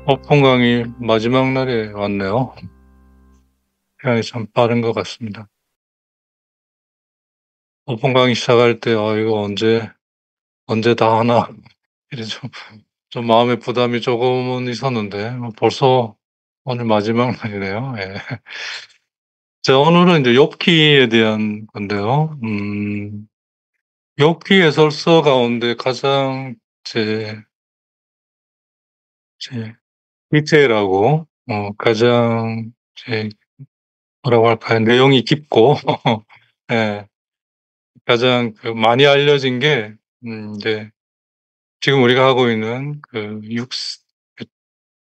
폭풍강이 마지막 날에 왔네요. 시간이 참 빠른 것 같습니다. 폭풍강이 시작할 때 '아 이거 언제 다 하나.' 이래 좀 마음의 부담이 조금은 있었는데 벌써 오늘 마지막 날이네요. 예. 자, 오늘은 이제 욥기에 대한 건데요. 욥기 해설서 가운데 가장 제 제 디테일하고 가장 제 뭐라고 할까요? 내용이 깊고 예. 가장 많이 알려진 게 인제 지금 우리가 하고 있는 그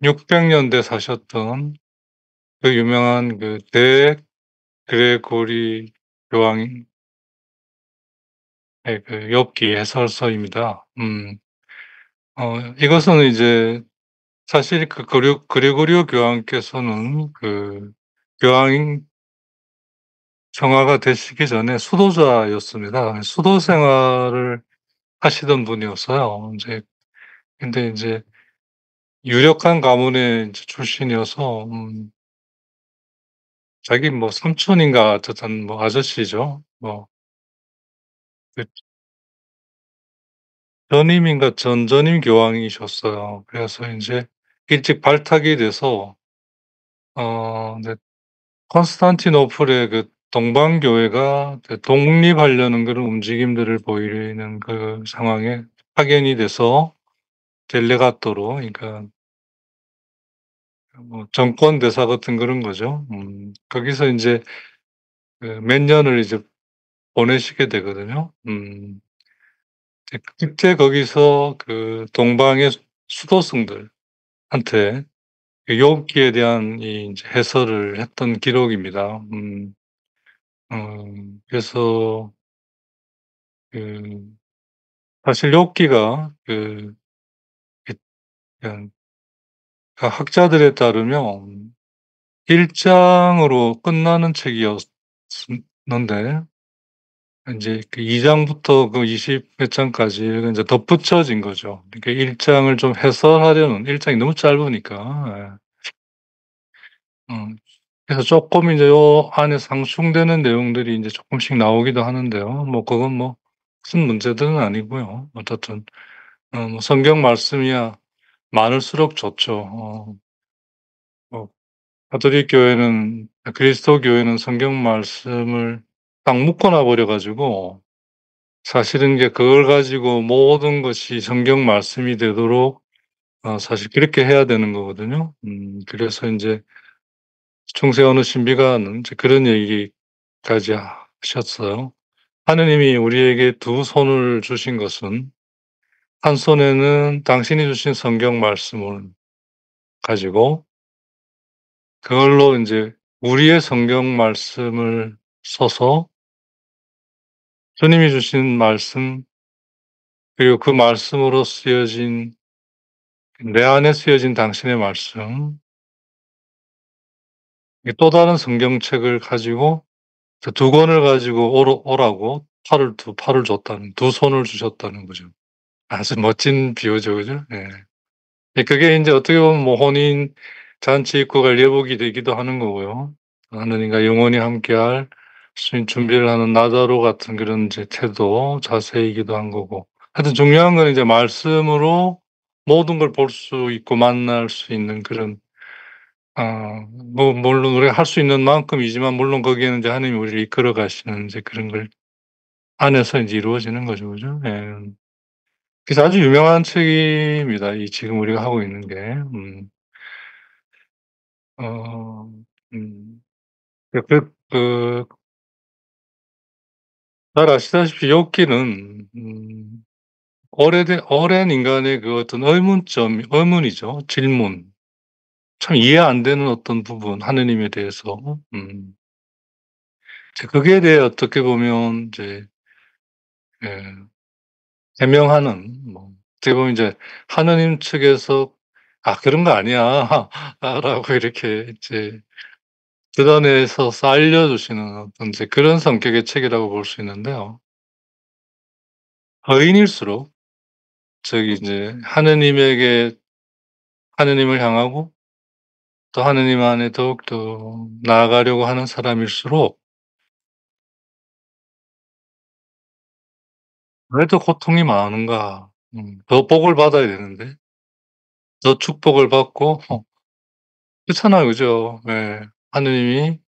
600 년대 사셨던 그 유명한 그레고리 교황의 그 욥기 해설서입니다. 이것은 이제 사실 그 그레고리오 교황께서는 교황 청화가 되시기 전에 수도자였습니다. 수도 생활을 하시던 분이었어요. 인제 근데 인제 유력한 가문의 이제 출신이어서 자기 뭐 삼촌인가 어쨌든 뭐 아저씨죠. 그 전임인가 전전임 교황이셨어요. 그래서 인제 일찍 발탁이 돼서 네, 콘스탄티노플의 그 동방교회가 독립하려는 그런 움직임들을 보이는 그 상황에 파견이 돼서 델레가토로, 그러니까 뭐 정권 대사 같은 그런 거죠. 거기서 인제 몇 년을 이제 보내시게 되거든요. 그때 거기서 그 동방의 수도승들한테 그 욥기에 대한 이 인제 해설을 했던 기록입니다. 그래서 그 사실 욥기가 그 그냥 학자들에 따르면 1 장으로 끝나는 책이었는데 인제 그 2 장부터 그 20 몇 장까지 인제 덧붙여진 거죠. 그러니까 1 장을 좀 해설하려는, 1 장이 너무 짧으니까. 예. 그래서 쪼끔 이제 요 안에 상충되는 내용들이 인제 쪼끔씩 나오기도 하는데요. 뭐 그건 뭐 큰 문제들은 아니고요. 어떻든 뭐 성경 말씀이야 많을수록 좋죠. 뭐 가톨릭 교회는, 그리스도 교회는 성경 말씀을 딱 묶어 놔 버려 가지고 사실은 이제 그걸 가지고 모든 것이 성경 말씀이 되도록 사실 그렇게 해야 되는 거거든요. 그래서 인제 중세 어느 신비가는 이제 그런 얘기까지 하셨어요. "하느님이 우리에게 두 손을 주신 것은 한 손에는 당신이 주신 성경 말씀을 가지고 그걸로 인제 우리의 성경 말씀을 써서 주님이 주신 말씀, 그리고 그 말씀으로 쓰여진, 내 안에 쓰여진 당신의 말씀, 이 또 다른 성경책을 가지고 그 두 권을 가지고 오라고 팔을 줬다는, 두 손을 주셨다는 거죠. 아주 멋진 비유죠. 그죠? 예. 그게 인제 어떻게 보면 뭐 혼인 잔치 입고 갈 예복이 되기도 하는 거고요. 하느님과 영원히 함께할 준비를 하는 나다로 같은 그런 이제 태도, 자세이기도 한 거고. 하여튼 중요한 건 이제 말씀으로 모든 걸 볼 수 있고 만날 수 있는 그런, 뭐 물론 우리가 할 수 있는 만큼이지만 물론 거기에는 이제 하나님이 우리를 이끌어 가시는 이제 그런 걸 안에서 인제 이루어지는 거죠. 그죠? 예. 그래서 아주 유명한 책입니다. 이 지금 우리가 하고 있는 게. 어 음. 잘 아시다시피 욥기는 오랜 인간의 그 어떤 의문이죠. 질문. 참 이해 안 되는 어떤 부분, 하느님에 대해서. 이제 거기에 대해 어떻게 보면 이제 예 해명하는, 뭐 어떻게 보면 이제 하느님 측에서 "아 그런 거 아니야." 라고 이렇게 이제 뜯어내서 알려주시는 어떤 이제 그런 성격의 책이라고 볼 수 있는데요. 거인일수록 저기 이제 하느님에게 하느님을 향하고 또 하느님 안에 더욱더 나아가려고 하는 사람일수록 왜 더 고통이 많은가. 더 복을 받아야 되는데 더 축복을 받고 그렇잖아요. 그죠? 예. 하느님이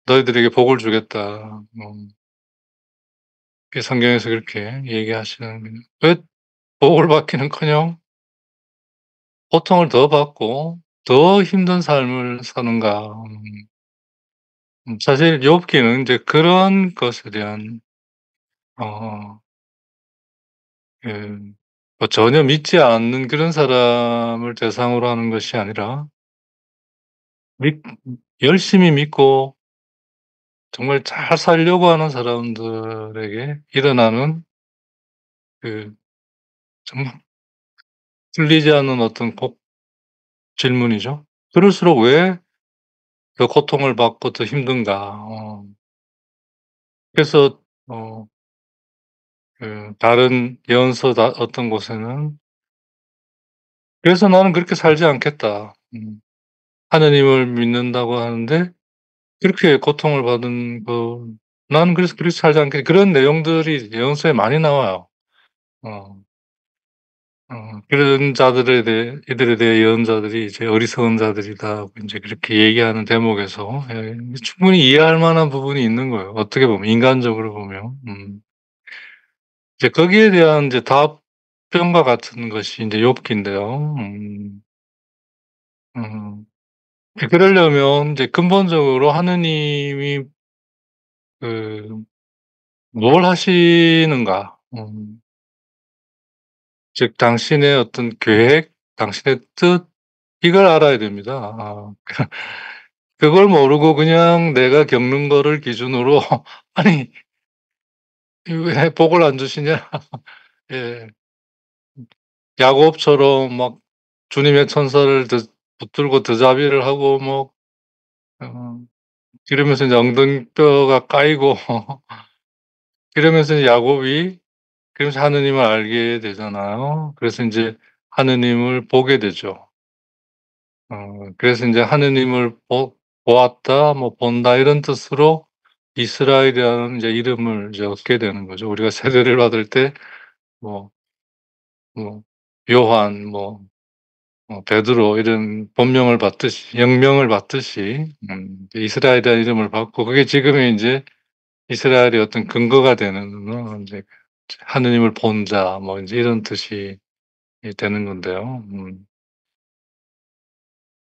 "너희들에게 복을 주겠다." 그 성경에서 그렇게 얘기하시는 거예요. 왜 복을 받기는커녕 고통을 더 받고 더 힘든 삶을 사는가. 사실 욥기는 인제 그런 것에 대한 어 예 뭐 전혀 믿지 않는 그런 사람을 대상으로 하는 것이 아니라 믿 열심히 믿고 정말 잘 살려고 하는 사람들에게 일어나는 그 정말 풀리지 않는 어떤 꼭 질문이죠. 그럴수록 왜 더 고통을 받고 더 힘든가. 그래서 어 다른 예언서 어떤 곳에는 "그래서 나는 그렇게 살지 않겠다." 하느님을 믿는다고 하는데 그렇게 고통을 받은 거 "나는 그래서 그렇게 살지 않겠다." 그런 내용들이 예언서에 많이 나와요. 어. 그런 자들에 대해 이들에 대해 예언자들이 이제 "어리석은 자들이다." 인제 그렇게 얘기하는 대목에서 충분히 이해할 만한 부분이 있는 거예요, 어떻게 보면 인간적으로 보면. 이제 거기에 대한 이제 답변과 같은 것이 인제 욥기인데요. 음. 그러려면 이제 근본적으로 하느님이 그 뭘 하시는가, 즉 당신의 어떤 계획, 당신의 뜻 이걸 알아야 됩니다. 그걸 모르고 그냥 내가 겪는 거를 기준으로 '아니 왜 복을 안 주시냐.' 예. 야곱처럼 막 주님의 천사를 붙들고 드자비를 하고 뭐 어 이러면서 이제 엉덩뼈가 까이고 이러면서 이제 야곱이 그러면서 하느님을 알게 되잖아요. 그래서 인제 하느님을 보게 되죠. 그래서 인제 하느님을 보았다 뭐 본다 이런 뜻으로 이스라엘이라는 이제 이름을 이제 얻게 되는 거죠. 우리가 세례를 받을 때 뭐 뭐 요한 베드로 이런 본명을 받듯이 영명을 받듯이 이스라엘이라는 이름을 받고 그게 지금의 인제 이스라엘의 어떤 근거가 되는 인제 하느님을 본 자 뭐 인제 이런 뜻이 되는 건데요.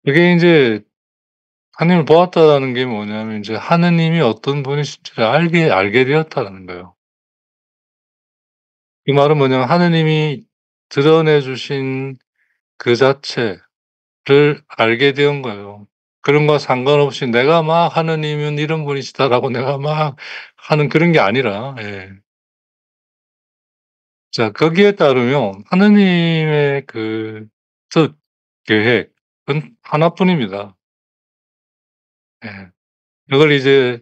그게 인제 하느님을 보았다라는 게 뭐냐면 인제 하느님이 어떤 분이신지를 알게 되었다라는 거예요. 이 말은 뭐냐면 하느님이 드러내 주신 그 자체를 알게 된 거예요. 그런 거와 상관없이 내가 막 '하느님은 이런 분이시다.'라고 내가 막 하는 그런 게 아니라 자 거기에 따르면 하느님의 그 뜻, 계획은 하나뿐입니다. 예. 그걸 이제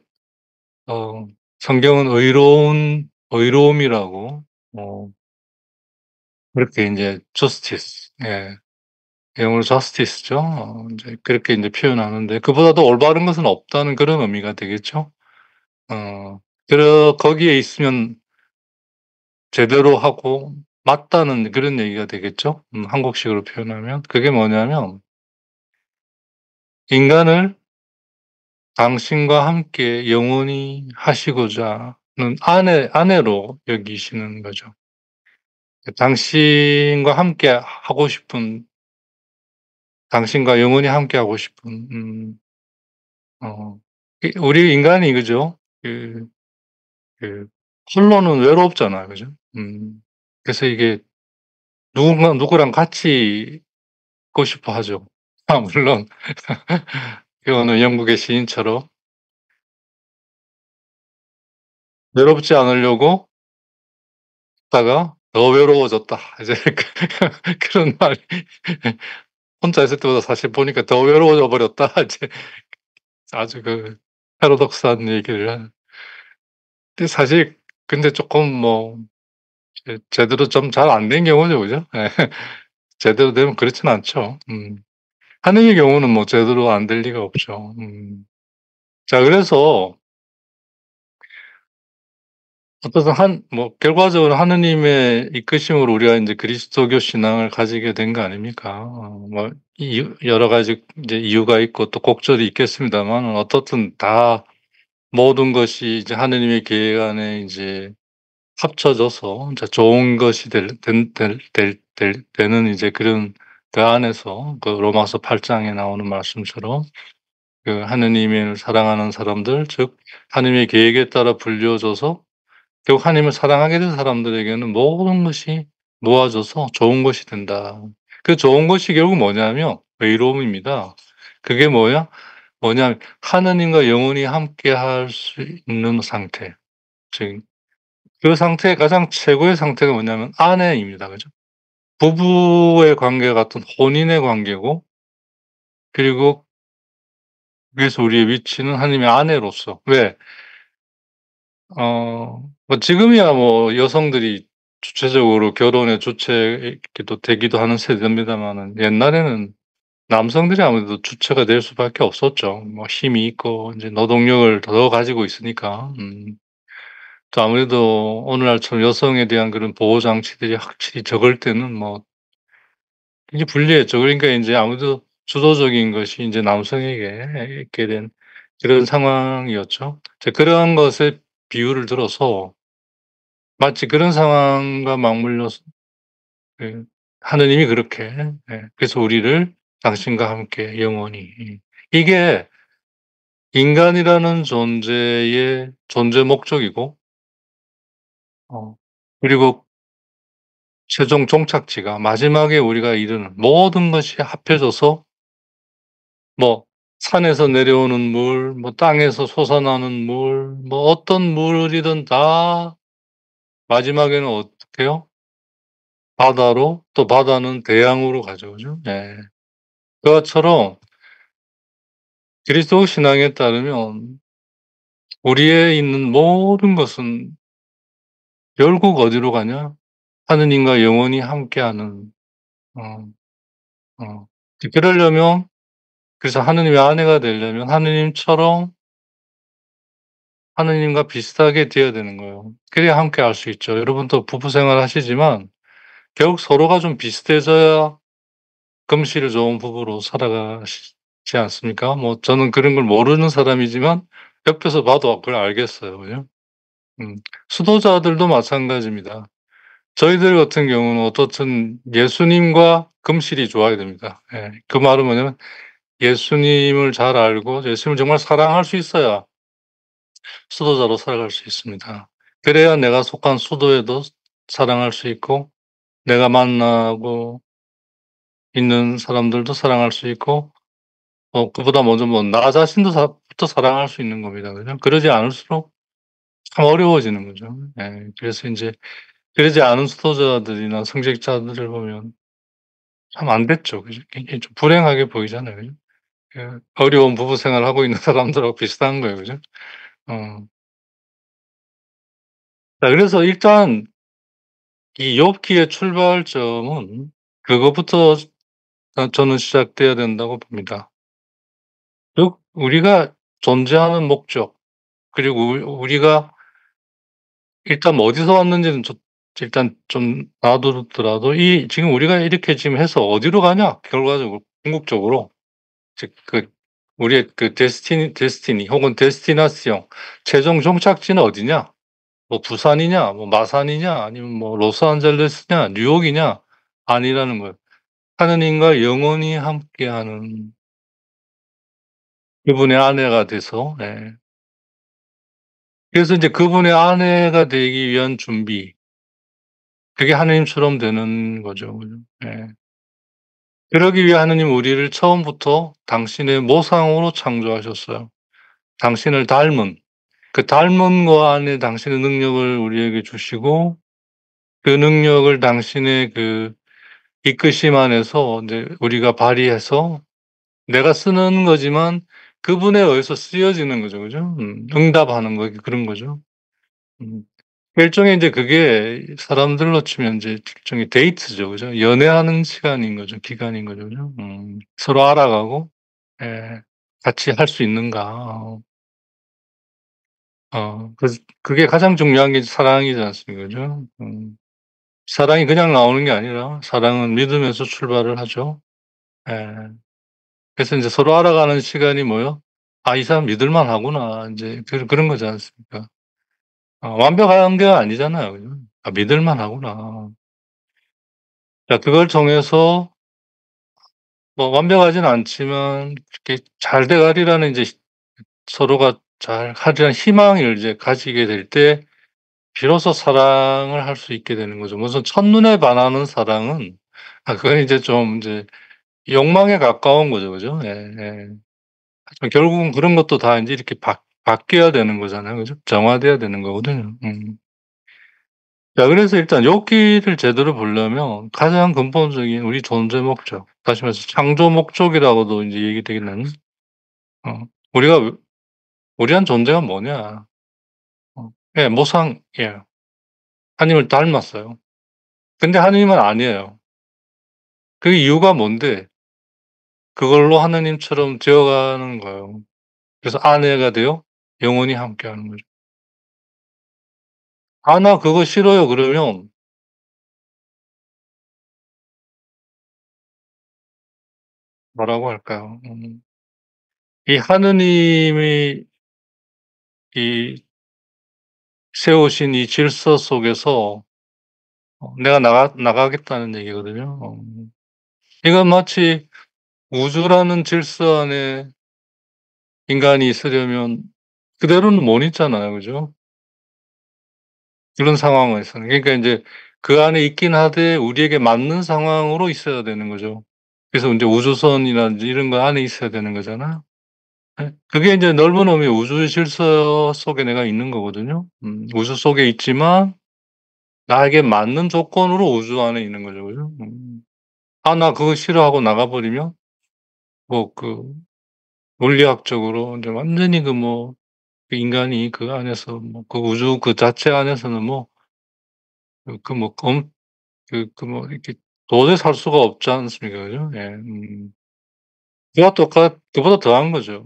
어 성경은 의로움이라고 어 그렇게 인제 justice 영어로 justice죠. 인제 그렇게 인제 표현하는데 그보다 더 올바른 것은 없다는 그런 의미가 되겠죠. 어 거기에 있으면 제대로 하고 맞다는 그런 얘기가 되겠죠. 한국식으로 표현하면. 그게 뭐냐면 인간을 당신과 함께 영원히 하시고자 하는 아내로 여기시는 거죠. 당신과 함께 하고 싶은 당신과 영원히 함께 하고 싶은 어 우리 인간이 그죠? 그 그 홀로는 외롭잖아요. 그죠? 그래서 이게 누구랑 같이 있고 싶어 하죠. 물론 그 어느 영국의 시인처럼 외롭지 않으려고 했다가 더 외로워졌다. 이제 그런 말이 혼자 있을 때보다 사실 보니까 더 외로워져 버렸다. 이제 아주 패러독스한 얘기를 근데 사실 근데 쪼끔 뭐 제대로 좀 잘 안 된 경우죠. 그죠? 예. 제대로 되면 그렇진 않죠. 하느님의 경우는 뭐 제대로 안 될 리가 없죠. 자, 그래서 어떠한 결과적으로 하느님의 이끄심으로 우리가 인제 그리스도교 신앙을 가지게 된 거 아닙니까? 뭐 이유 여러 가지 이제 이유가 있고 또 곡절이 있겠습니다마는 어떻든 다 모든 것이 이제 하느님의 계획 안에 이제 합쳐져서 인제 좋은 것이 되는 이제 그런 그 안에서 그 로마서 8 장에 나오는 말씀처럼 그 하느님을 사랑하는 사람들, 즉 하느님의 계획에 따라 불려져서 결국 하나님을 사랑하게 된 사람들에게는 모든 것이 모아져서 좋은 것이 된다. 그 좋은 것이 결국 뭐냐면 의로움입니다. 그게 뭐냐면 하느님과 영원히 함께할 수 있는 상태. 즉 그 상태의 가장 최고의 상태가 뭐냐면 아내입니다. 그죠? 부부의 관계 같은 혼인의 관계고, 그리고 그래서 우리의 위치는 하나님의 아내로서, 왜 뭐 지금이야 뭐 여성들이 주체적으로 결혼의 주체이기도 되기도 하는 세대입니다마는, 옛날에는 남성들이 아무래도 주체가 될 수밖에 없었죠. 뭐 힘이 있고 인제 노동력을 더 가지고 있으니까. 또 아무래도 오늘날처럼 여성에 대한 그런 보호 장치들이 확실히 적을 때는 뭐 굉장히 불리했죠. 그러니까 인제 아무래도 주도적인 것이 인제 남성에게 있게 된 그런 상황이었죠. 이제 그러한 것에 비유를 들어서 마치 그런 상황과 맞물려서 그 하느님이 그렇게, 그래서 우리를 당신과 함께 영원히, 이게 인간이라는 존재의 존재 목적이고, 어 그리고 최종 종착지가 마지막에 우리가 이루는 모든 것이 합해져서, 뭐 산에서 내려오는 물, 뭐 땅에서 솟아나는 물, 뭐 어떤 물이든 다 마지막에는 어떻게 해요? 바다로, 또 바다는 대양으로 가죠. 그죠? 네. 그것처럼 그리스도 신앙에 따르면 우리에 있는 모든 것은 결국 어디로 가냐? 하느님과 영원히 함께하는, 어 그러려면, 그래서 하느님의 아내가 되려면 하느님처럼 하느님과 비슷하게 되어야 되는 거예요. 그래야 함께할 수 있죠. 여러분도 부부 생활하시지만 결국 서로가 좀 비슷해져야 금실을 좋은 부부로 살아가시지 않습니까? 뭐 저는 그런 걸 모르는 사람이지만 옆에서 봐도 그걸 알겠어요. 그죠? 음. 수도자들도 마찬가지입니다. 저희들 같은 경우는 어떻든 예수님과 금실이 좋아야 됩니다. 예. 그 말은 뭐냐면 예수님을 잘 알고 예수님을 정말 사랑할 수 있어야 수도자로 살아갈 수 있습니다. 그래야 내가 속한 수도에도 사랑할 수 있고, 내가 만나고 있는 사람들도 사랑할 수 있고, 그보다 먼저 뭐 나 자신도 부터 사랑할 수 있는 겁니다. 그죠? 그러지 않을수록 참 어려워지는 거죠. 예. 그래서 인제 그러지 않은 수도자들이나 성직자들을 보면 참 안 됐죠. 그죠? 굉장히 좀 불행하게 보이잖아요. 그죠? 그 어려운 부부 생활을 하고 있는 사람들하고 비슷한 거예요. 그죠? 어. 자, 그래서 일단 이 욥기의 출발점은 그거부터 저는 시작돼야 된다고 봅니다. 즉 우리가 존재하는 목적, 그리고 우리가 일단 뭐 어디서 왔는지는 일단 좀 놔두더라도 이 지금 우리가 이렇게 지금 해서 어디로 가냐 결과적으로 궁극적으로, 즉 우리의 그 데스티니 혹은 데스티나시옹, 최종 종착지는 어디냐? 뭐 부산이냐 뭐 마산이냐 아니면 뭐 로스앤젤레스냐 뉴욕이냐, 아니라는 거예요. 하느님과 영원히 함께하는 그분의 아내가 돼서, 그래서 인제 그분의 아내가 되기 위한 준비, 그게 하느님처럼 되는 거죠. 그죠? 예. 그러기 위해 하느님 우리를 처음부터 당신의 모상으로 창조하셨어요. 당신을 닮은, 그 닮은 거 안에 당신의 능력을 우리에게 주시고, 그 능력을 당신의 그 이끄심 안에서 인제 우리가 발휘해서 내가 쓰는 거지만 그분에 의해서 쓰여지는 거죠. 그죠? 응답하는 거 그런 거죠. 음. 일종의 인제 그게 사람들로 치면 인제 일종의 데이트죠. 그죠? 연애하는 시간인 거죠. 기간인 거죠. 그죠? 서로 알아가고 예 같이 할 수 있는가. 그래서 그게 가장 중요한 게 사랑이지 않습니까? 그죠? 사랑이 그냥 나오는 게 아니라 사랑은 믿음에서 출발을 하죠. 예. 그래서 인제 서로 알아가는 시간이 뭐요? '아 이 사람 믿을 만하구나.' 인제 그런 거지 않습니까? 완벽한 게 아니잖아요. 그죠? '아 믿을 만하구나.' 자 그걸 통해서 뭐 완벽하진 않지만 이렇게 잘 돼 가리라는 이제 서로가 잘 하리라는 희망을 이제 가지게 될 때 비로소 사랑을 할 수 있게 되는 거죠. 무슨 첫눈에 반하는 사랑은 그건 이제 좀 이제 욕망에 가까운 거죠. 그죠? 예. 하지만 결국은 그런 것도 다 인제 이렇게 바뀌어야 되는 거잖아요. 그죠? 정화돼야 되는 거거든요. 자 그래서 일단 욥기를 제대로 보려면 가장 근본적인 우리 존재 목적, 다시 말해서 창조 목적이라고도 인제 얘기되는 우리가 우리한 존재가 뭐냐. 예 모상 예 하나님을 닮았어요. 근데 하나님은 아니에요. 그 이유가 뭔데 그걸로 하나님처럼 되어가는 거예요. 그래서 아내가 되어 영원히 함께하는 거죠. "아 나 그거 싫어요." 그러면 뭐라고 할까요? 이 하느님이 이 세우신 이 질서 속에서 내가 나가겠다는 얘기거든요. 이건 마치 우주라는 질서 안에 인간이 있으려면 그대로는 못 있잖아요. 그죠? 그런 상황에서는. 그러니까 인제 그 안에 있긴 하되 우리에게 맞는 상황으로 있어야 되는 거죠. 그래서 인제 우주선이라든지 이런 거 안에 있어야 되는 거잖아요. 예. 그게 인제 넓은 의미의 우주의 질서 속에 내가 있는 거거든요. 우주 속에 있지만 나에게 맞는 조건으로 우주 안에 있는 거죠. 그죠? '아 나 그거 싫어.' 하고 나가 버리면 뭐 물리학적으로 인제 완전히 그 인간이 그 안에서 그 우주 그 자체 안에서는 이렇게 도저히 살 수가 없지 않습니까? 그죠? 예. 그보다 더한 거죠.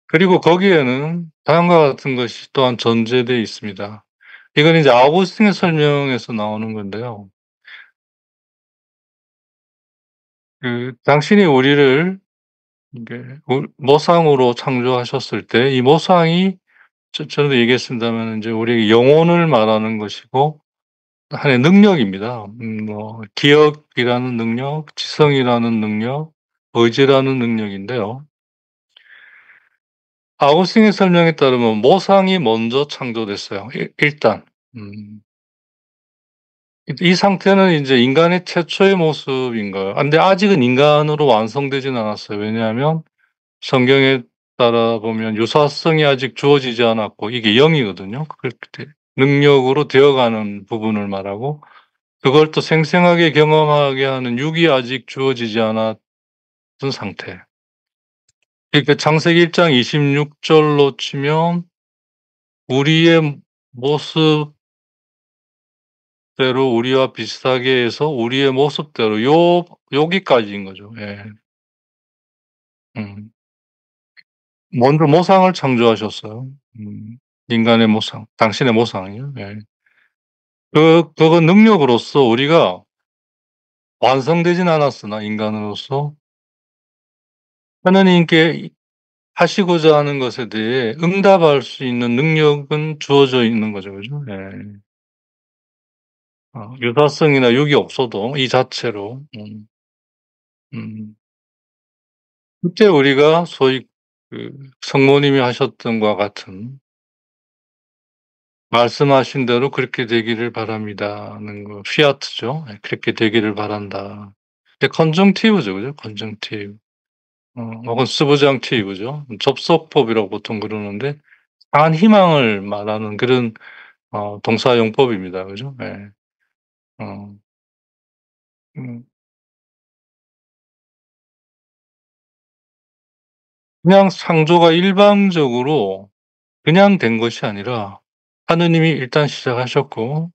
그리고 거기에는 다음과 같은 것이 또한 전제되어 있습니다. 이건 이제 아우구스틴의 설명에서 나오는 건데요. 당신이 우리를 이게 모상으로 창조하셨을 때 이 모상이 전에도 얘기했습니다마는 인제 우리에게 영혼을 말하는 것이고 하나의 능력입니다. 기억이라는 능력, 지성이라는 능력, 의지라는 능력인데요. 아우구스틴의 설명에 따르면 모상이 먼저 창조됐어요 일단. 음. 이 상태는 인제 인간의 최초의 모습인 거예요. 근데 아직은 인간으로 완성되지는 않았어요. 왜냐하면 성경에 따라 보면 유사성이 아직 주어지지 않았고 이게 영이거든요. 그렇게 능력으로 되어가는 부분을 말하고 그걸 또 생생하게 경험하게 하는 육이 아직 주어지지 않았던 상태. 그러니까 창세기 1장 26 절로 치면 우리의 모습대로 우리와 비슷하게 해서 우리의 모습대로 여기까지인 거죠. 예. 음. 먼저 모상을 창조하셨어요. 인간의 모상, 당신의 모상이요. 예. 그거 능력으로서 우리가 완성되진 않았으나 인간으로서 하나님께 하시고자 하는 것에 대해 응답할 수 있는 능력은 주어져 있는 거죠. 그죠? 예. 유사성이나 육이 없어도 이 자체로 음 그때 우리가 소위 그 성모님이 하셨던 것과 같은 "말씀하신 대로 그렇게 되기를 바랍니다."는 거 fiat죠. 예 "그렇게 되기를 바란다." 근데 컨정티브죠. 그죠? 컨정티브. 혹은 스부장티브죠. 접속법이라고 보통 그러는데 강한 희망을 말하는 그런 동사 용법입니다. 그죠? 예. 어 음 그냥 창조가 일방적으로 그냥 된 것이 아니라 하느님이 일단 시작하셨고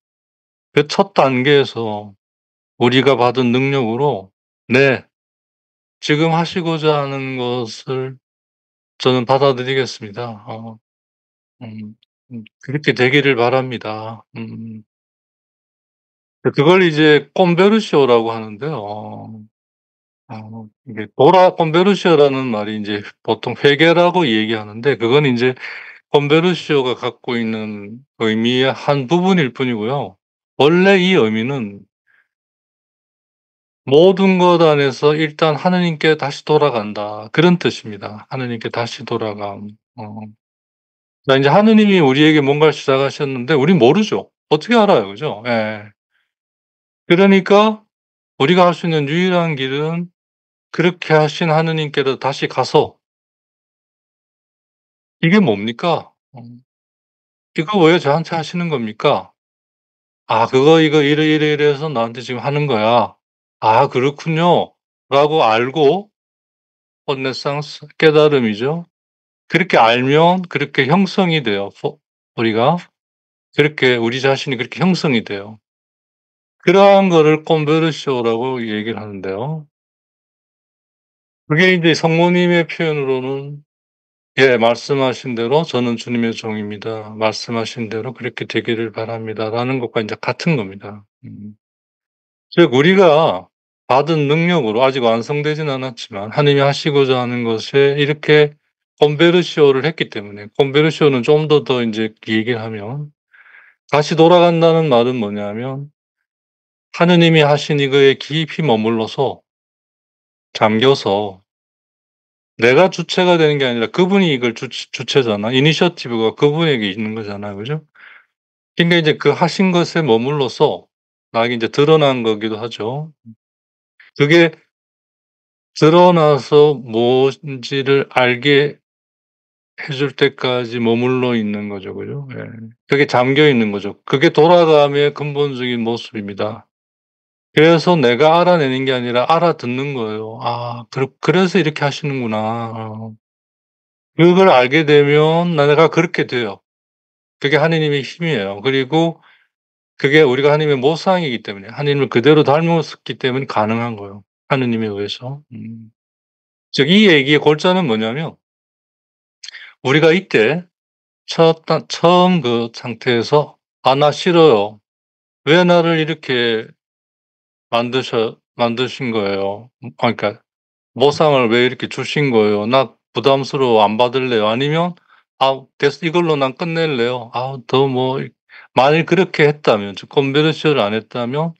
그 첫 단계에서 우리가 받은 능력으로 네 지금 하시고자 하는 것을 저는 받아들이겠습니다. 음 그렇게 되기를 바랍니다. 그걸 이제 꼼베르시오라고 하는데요. 이게 꼼베르시오라는 말이 인제 보통 회개라고 얘기하는데 그건 인제 꼼베르시오가 갖고 있는 의미의 한 부분일 뿐이고요. 원래 이 의미는 모든 것 안에서 일단 하느님께 다시 돌아간다 그런 뜻입니다. 하느님께 다시 돌아감. 자 인제 하느님이 우리에게 뭔가를 시작하셨는데 우린 모르죠. 어떻게 알아요. 그죠? 예. 그러니까 우리가 할 수 있는 유일한 길은 그렇게 하신 하느님께로 다시 가서 '이게 뭡니까? 이거 왜 저한테 하시는 겁니까? 아 그거 이거 이래, 이래, 이래서 나한테 지금 하는 거야. 아 그렇군요.'라고 알고 혼내상스 깨달음이죠. 그렇게 알면 그렇게 형성이 돼요. 우리가 그렇게 우리 자신이 그렇게 형성이 돼요. 그러한 거를 컨베르시오라고 얘기를 하는데요. 그게 인제 성모님의 표현으로는 예 말씀하신 대로 "저는 주님의 종입니다. 말씀하신 대로 그렇게 되기를 바랍니다."라는 것과 인제 같은 겁니다. 즉 우리가 받은 능력으로 아직 완성되진 않았지만 하느님이 하시고자 하는 것에 이렇게 컨베르시오를 했기 때문에 컨베르시오는 좀 더 인제 얘기를 하면 다시 돌아간다는 말은 뭐냐면 하느님이 하신 이거에 깊이 머물러서 잠겨서 내가 주체가 되는 게 아니라 그분이 이걸 주체잖아. 이니셔티브가 그분에게 있는 거잖아요. 그죠? 근데 이제 그 하신 것에 머물러서 나에게 인제 드러난 거기도 하죠. 그게 드러나서 무엇인지를 알게 해줄 때까지 머물러 있는 거죠. 그죠? 예. 그게 잠겨 있는 거죠. 그게 돌아감의 근본적인 모습입니다. 그래서 내가 알아내는 게 아니라 알아듣는 거예요. '아 그래서 이렇게 하시는구나.' 그걸 알게 되면 내가 그렇게 돼요. 그게 하느님의 힘이에요. 그리고 그게 우리가 하느님의 모상이기 때문에 하느님을 그대로 닮았기 때문에 가능한 거예요, 하느님에 의해서. 즉 이 얘기의 골자는 뭐냐면 우리가 이때 처음 그 상태에서 '아 나 싫어요. 왜 나를 이렇게 만드신 거예요? 그러니까 보상을 왜 이렇게 주신 거예요? 나 부담스러워 안 받을래요.' 아니면 '아 됐어. 이걸로 난 끝낼래요. 아 더 뭐' 만일 그렇게 했다면 즉 컨베르시를 안 했다면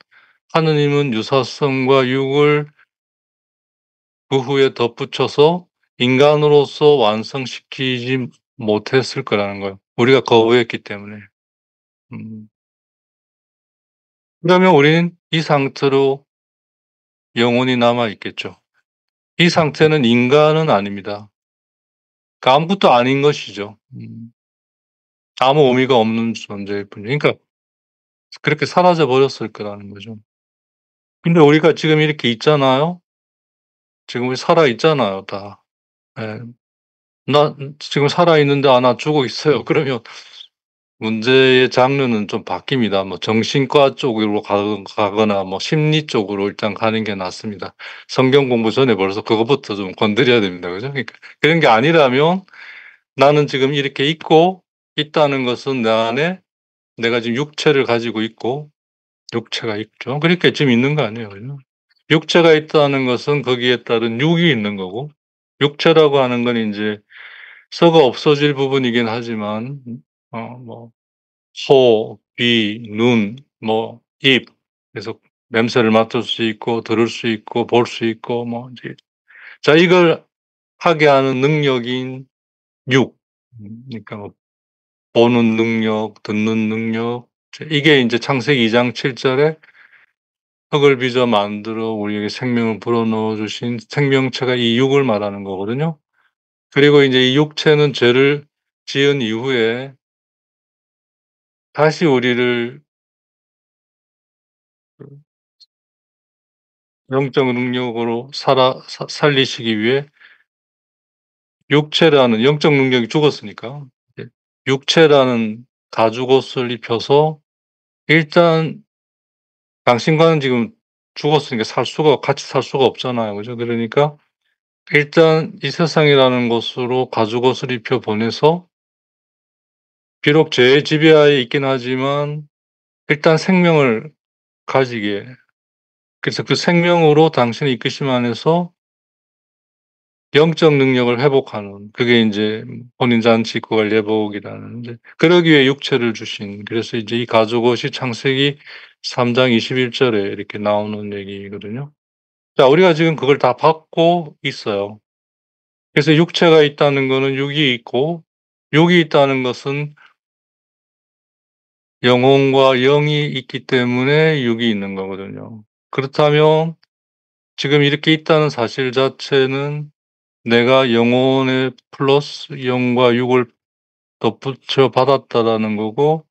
하느님은 유사성과 육을 그 후에 덧붙여서 인간으로서 완성시키지 못했을 거라는 거예요, 우리가 거부했기 때문에. 음. 그러면 우리는 이 상태로 영원히 남아 있겠죠. 이 상태는 인간은 아닙니다. 그 아무것도 아닌 것이죠. 아무 의미가 없는 존재일 뿐이에요. 그러니까 그렇게 사라져 버렸을 거라는 거죠. 근데 우리가 지금 이렇게 있잖아요. 지금 우리 살아 있잖아요 다. 예. 나 지금 살아 있는데 '아 나 죽어 있어요.' 그러면 문제의 장르는 좀 바뀝니다. 뭐 정신과 쪽으로 가거나 뭐 심리 쪽으로 일단 가는 게 낫습니다. 성경 공부 전에 벌써 그것부터 좀 건드려야 됩니다. 그죠? 그러니까 그런 게 아니라면 나는 지금 이렇게 있고 있다는 것은 내 안에 내가 지금 육체를 가지고 있고 육체가 있죠. 그러니까 지금 있는 거 아니에요. 그죠? 육체가 있다는 것은 거기에 따른 육이 있는 거고 육체라고 하는 건 인제 썩어 없어질 부분이긴 하지만 뭐 소, 귀, 눈, 뭐 입 그래서 냄새를 맡을 수 있고 들을 수 있고 볼 수 있고 뭐 이제 자 이걸 하게 하는 능력인 육 그러니까 뭐 보는 능력, 듣는 능력 이게 인제 창세기 2장 7 절에 흙을 빚어 만들어 우리에게 생명을 불어넣어 주신 생명체가 이 육을 말하는 거거든요. 그리고 인제 이 육체는 죄를 지은 이후에 다시 우리를 영적 능력으로 살아 살리시기 위해 육체라는 영적 능력이 죽었으니까 이제 육체라는 가죽옷을 입혀서 일단 당신과는 지금 죽었으니까 살 수가 같이 살 수가 없잖아요. 그죠? 그러니까 일단 이 세상이라는 곳으로 가죽옷을 입혀 보내서 비록 제 지배하에 있긴 하지만 일단 생명을 가지게, 그래서 그 생명으로 당신의 이끄심 안에서 영적 능력을 회복하는, 그게 인제 혼인 잔치 구할 예복이라는, 인제 그러기 위해 육체를 주신, 그래서 이제 이 가죽옷이 창세기 3장 21 절에 이렇게 나오는 얘기거든요. 자, 우리가 지금 그걸 다 받고 있어요. 그래서 육체가 있다는 거는 육이 있고, 육이 있다는 것은 영혼과 영이 있기 때문에 육이 있는 거거든요. 그렇다면 지금 이렇게 있다는 사실 자체는 내가 영혼에 플러스 영과 육을 덧붙여 받았다라는 거고,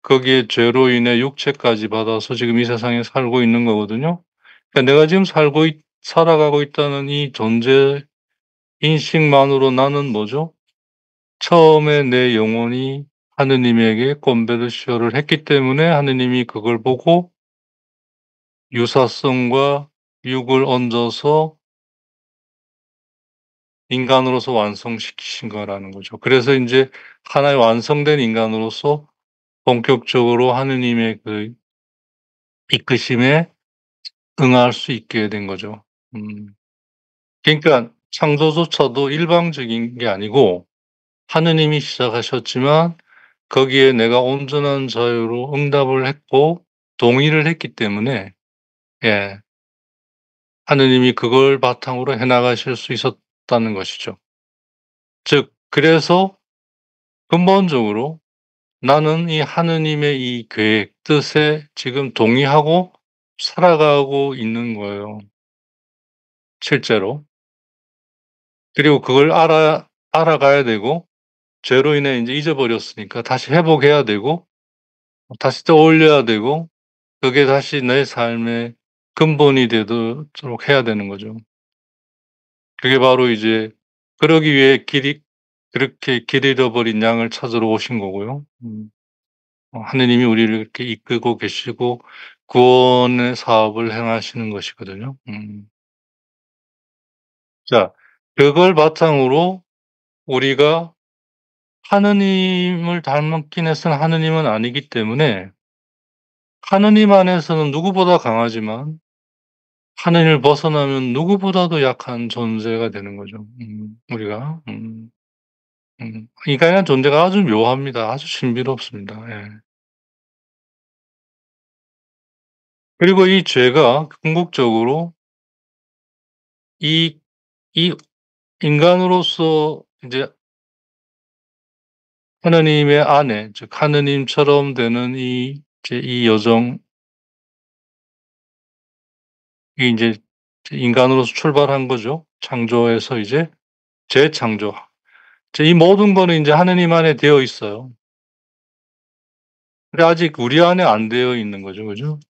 거기에 죄로 인해 육체까지 받아서 지금 이 세상에 살고 있는 거거든요. 그러니까 내가 지금 살아가고 있다는 이 존재 인식만으로 나는 뭐죠? 처음에 내 영혼이 하느님에게 conversion을 했기 때문에 하느님이 그걸 보고 유사성과 육을 얹어서 인간으로서 완성시키신 거라는 거죠. 그래서 인제 하나의 완성된 인간으로서 본격적으로 하느님의 그 이끄심에 응할 수 있게 된 거죠. 음. 그러니까 창조조차도 일방적인 게 아니고 하느님이 시작하셨지만 거기에 내가 온전한 자유로 응답을 했고 동의를 했기 때문에, 예, 하느님이 그걸 바탕으로 해 나가실 수 있었다는 것이죠. 즉 그래서 근본적으로 나는 이 하느님의 이 계획, 뜻에 지금 동의하고 살아가고 있는 거예요, 실제로. 그리고 그걸 알아가야 되고, 죄로 인해 인제 잊어버렸으니까 다시 회복해야 되고 다시 떠올려야 되고, 그게 다시 내 삶의 근본이 되도록 해야 되는 거죠. 그게 바로 이제 그러기 위해 그렇게 길 잃어버린 양을 찾으러 오신 거고요. 하느님이 우리를 이렇게 이끌고 계시고 구원의 사업을 행하시는 것이거든요. 자, 그걸 바탕으로 우리가 하느님을 닮았긴 해서는 하느님은 아니기 때문에 하느님 안에서는 누구보다 강하지만 하느님을 벗어나면 누구보다도 약한 존재가 되는 거죠, 우리가. 인간이라는 존재가 아주 묘합니다. 아주 신비롭습니다. 예. 그리고 이 죄가 궁극적으로 이 이 인간으로서 인제 하느님의 아내, 즉 하느님처럼 되는 이 여정이 인제 인간으로서 출발한 거죠. 창조에서 이제 재창조. 이 모든 거는 인제 하느님 안에 되어 있어요. 근데 아직 우리 안에 안 되어 있는 거죠. 그죠?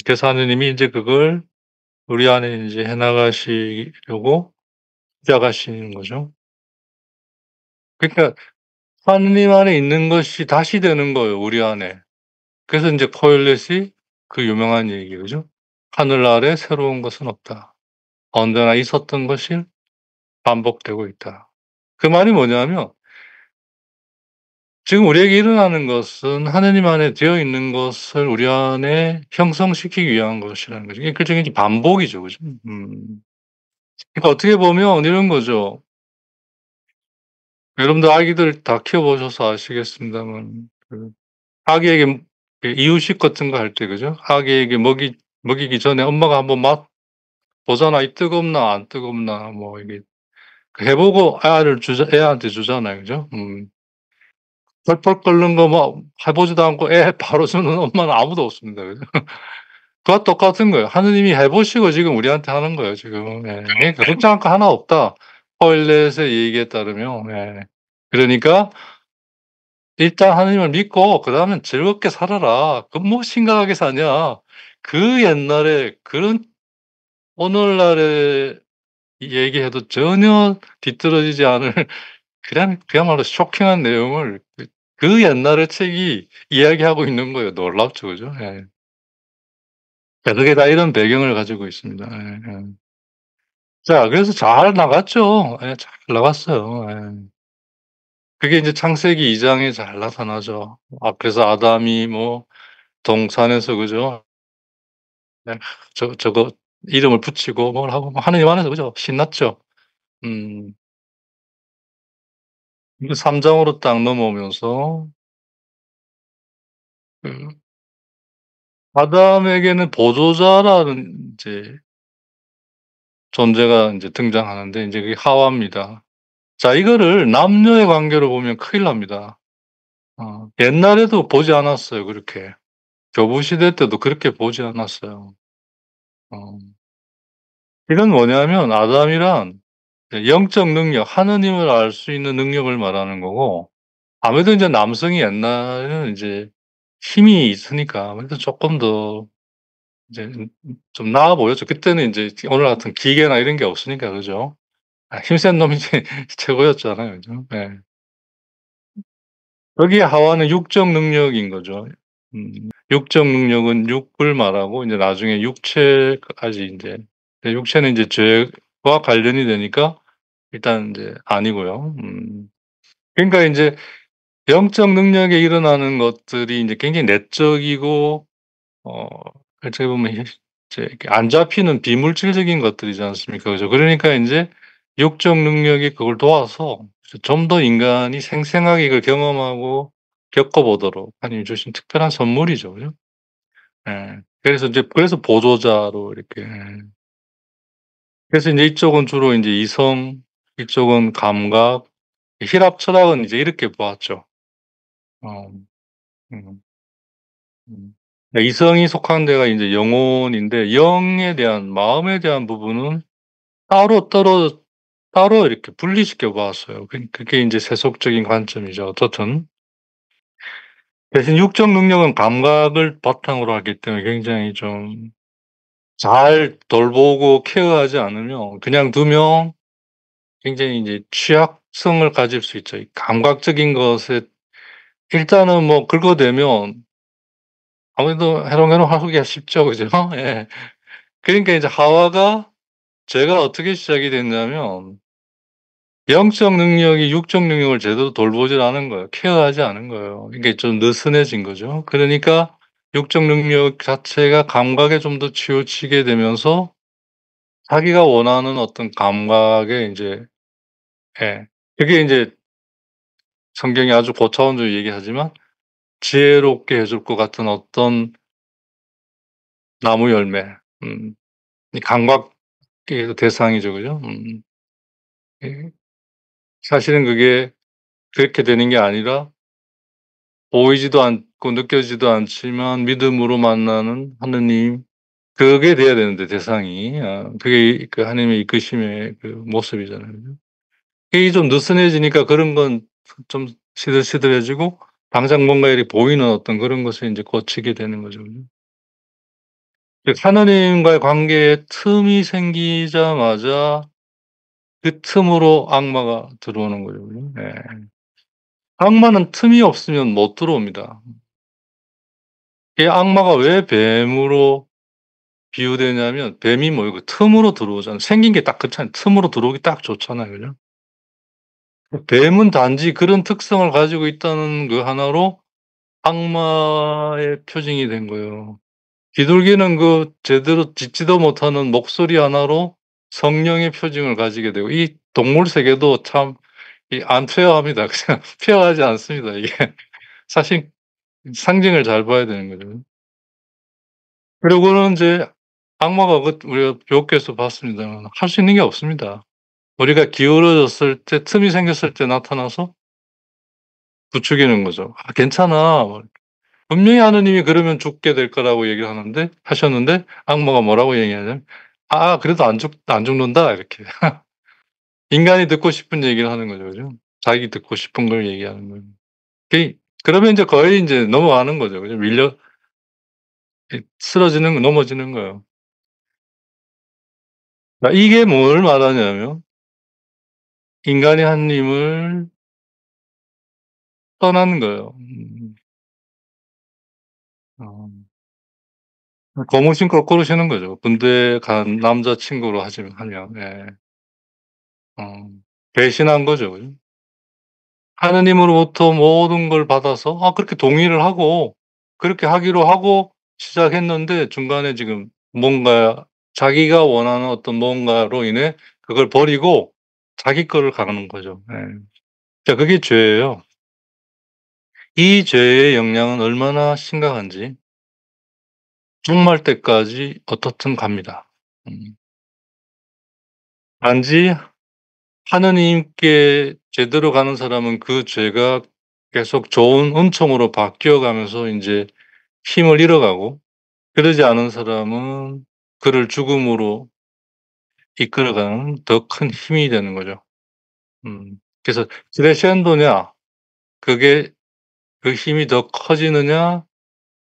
그래서 하느님이 인제 그걸 우리 안에 인제 해 나가시려고 시작하시는 거죠. 그러니까 하느님 안에 있는 것이 다시 되는 거예요, 우리 안에. 그래서 인제 코엘렛이 그 유명한 얘기, 그죠? "하늘 아래 새로운 것은 없다. 언제나 있었던 것이 반복되고 있다." 그 말이 뭐냐면 지금 우리에게 일어나는 것은 하느님 안에 되어 있는 것을 우리 안에 형성시키기 위한 것이라는 거죠. 이게 일종의 이제 반복이죠. 그죠? 그러니까 어떻게 보면 이런 거죠. 여러분들 아기들 다 키워 보셔서 아시겠습니다만 아기에게 이유식 같은 거 할 때, 그죠? 아기에게 먹이기 전에 엄마가 한번 맛 보잖아. 이 뜨겁나 안 뜨겁나 뭐 이게 해 보고 애한테 주잖아요. 그죠? 펄펄 끓는 거 뭐 해 보지도 않고 애 바로 주는 엄마는 아무도 없습니다. 그죠? 그와 똑같은 거예요. 하느님이 해 보시고 지금 우리한테 하는 거예요 지금. 예. 그러니까 걱정할 거 하나 없다. 호일렛의 얘기에 따르면. 예. 그러니까 일단 하느님을 믿고 그다음엔 즐겁게 살아라. 그 뭐 심각하게 사냐. 그 옛날에 그런 오늘날에 얘기해도 전혀 뒤떨어지지 않을 그냥 그야말로 쇼킹한 내용을 그 옛날의 책이 이야기하고 있는 거예요. 놀랍죠, 그죠? 예. 그게 다 이런 배경을 가지고 있습니다. 예예. 자, 그래서 잘 나갔죠. 예, 잘 나갔어요. 예. 그게 인제 창세기 2 장에 잘 나타나죠. 그래서 아담이 뭐 동산에서 그죠? 네. 저거 이름을 붙이고 뭘 하고 뭐 하느님 안에서 그죠? 신났죠. 음. 그 3 장으로 딱 넘어오면서 그 아담에게는 보조자라는 인제 존재가 인제 등장하는데 인제 그게 하와입니다. 자, 이거를 남녀의 관계로 보면 큰일 납니다. 옛날에도 보지 않았어요 그렇게. 교부 시대 때도 그렇게 보지 않았어요. 어. 이건 뭐냐면 아담이란 영적 능력, 하느님을 알 수 있는 능력을 말하는 거고, 아무래도 인제 남성이 옛날에는 인제 힘이 있으니까 아무래도 쪼끔 더 이제 좀 나아 보였죠. 그때는 인제 오늘 같은 기계나 이런 게 없으니까 그죠? 힘센 놈이 최고였잖아요. 그죠? 예. 거기에 하와는 육적 능력인 거죠. 육적 능력은 육을 말하고 인제 나중에 육체까지 인제, 육체는 인제 죄와 관련이 되니까 일단 인제 아니고요. 그러니까 인제 영적 능력에 일어나는 것들이 인제 굉장히 내적이고 어 어떻게 보면 이제 이렇게 안 잡히는 비물질적인 것들이지 않습니까? 그죠? 그러니까 인제 육적 능력이 그걸 도와서 좀 더 인간이 생생하게 이걸 경험하고 겪어 보도록 하나님이 주신 특별한 선물이죠. 그죠? 예. 그래서 인제 보조자로 이렇게, 예. 그래서 인제 이쪽은 주로 인제 이성, 이쪽은 감각, 히랍 철학은 이제 이렇게 보았죠. 어 음. 이성이 속한 데가 인제 영혼인데, 영에 대한 마음에 대한 부분은 따로 떨어 따로 이렇게 분리시켜 보았어요. 그게 인제 세속적인 관점이죠 어떻든. 대신 육적 능력은 감각을 바탕으로 하기 때문에 굉장히 좀 잘 돌보고 케어하지 않으면, 그냥 두면 굉장히 인제 취약성을 가질 수 있죠. 이 감각적인 것에 일단은 뭐 긁어대면 아무래도 해롱해롱하기가 쉽죠. 그죠? 예. 그러니까 이제 하와가, 죄가 어떻게 시작이 됐냐면 영적 능력이 육적 능력을 제대로 돌보질 않은 거예요. 케어하지 않은 거예요. 이게 좀 느슨해진 거죠. 그러니까 육적 능력 자체가 감각에 좀 더 치우치게 되면서 자기가 원하는 어떤 감각에 인제, 예. 그게 인제 성경이 아주 고차원적으로 얘기하지만 지혜롭게 해줄 것 같은 어떤 나무 열매, 음 이 감각의 그 대상이죠. 그죠? 예. 사실은 그게 그렇게 되는 게 아니라 보이지도 않고 느껴지지도 않지만 믿음으로 만나는 하느님, 그게 돼야 되는데 대상이. 그게 그 하나님의 이끄심의 그 모습이잖아요. 그죠? 이게 좀 느슨해지니까 그런 건 좀 시들시들해지고 당장 뭔가 이렇게 보이는 어떤 그런 것을 인제 거치게 되는 거죠. 그죠? 하나님과의 관계에 틈이 생기자마자 그 틈으로 악마가 들어오는 거죠. 그죠? 예. 악마는 틈이 없으면 못 들어옵니다. 이 악마가 왜 뱀으로 비유되냐면, 뱀이 뭐예요? 그 틈으로 들어오잖아요. 생긴 게 딱 그렇잖아요. 틈으로 들어오기 딱 좋잖아요. 그죠? 뱀은 단지 그런 특성을 가지고 있다는 그 하나로 악마의 표징이 된 거예요. 비둘기는 그 제대로 짖지도 못하는 목소리 하나로 성령의 표징을 가지게 되고, 이 동물 세계도 참 이 안 페어합니다. 그냥 페어하지 않습니다 이게. 사실 상징을 잘 봐야 되는 거죠. 그리고는 인제 악마가 우리가 교육에서 봤습니다만 할 수 있는 게 없습니다. 우리가 기울어졌을 때, 틈이 생겼을 때 나타나서 부추기는 거죠. "아 괜찮아." 뭐 분명히 하느님이 그러면 죽게 될 거라고 얘기를 하셨는데 악마가 뭐라고 얘기하냐면 그래도 안 죽는다." 이렇게. 인간이 듣고 싶은 얘기를 하는 거죠. 그죠? 자기 듣고 싶은 걸 얘기하는 거예요. 그러면 인제 거의 인제 넘어가는 거죠. 그죠? 쓰러지는 넘어지는 거예요. 그러니까 이게 뭘 말하냐면 인간이 하느님을 떠나는 거예요. 어. 고무신 거꾸로 신는 거죠. 군대 간 남자 친구로 하면. 예. 어. 배신한 거죠. 그죠? 하느님으로부터 모든 걸 받아서 그렇게 동의를 하고 그렇게 하기로 하고 시작했는데 중간에 지금 뭔가 자기가 원하는 어떤 뭔가로 인해 그걸 버리고 자기 거를 가르는 거죠. 예. 자, 그게 죄예요. 이 죄의 영향은 얼마나 심각한지 종말 때까지 어떻든 갑니다. 음. 단지 하느님께 제대로 가는 사람은 그 죄가 계속 좋은 은총으로 바뀌어 가면서 인제 힘을 잃어가고, 그러지 않은 사람은 그를 죽음으로 이끌어가는 더 큰 힘이 되는 거죠. 그래서 크레셴도냐, 그게 그 힘이 더 커지느냐,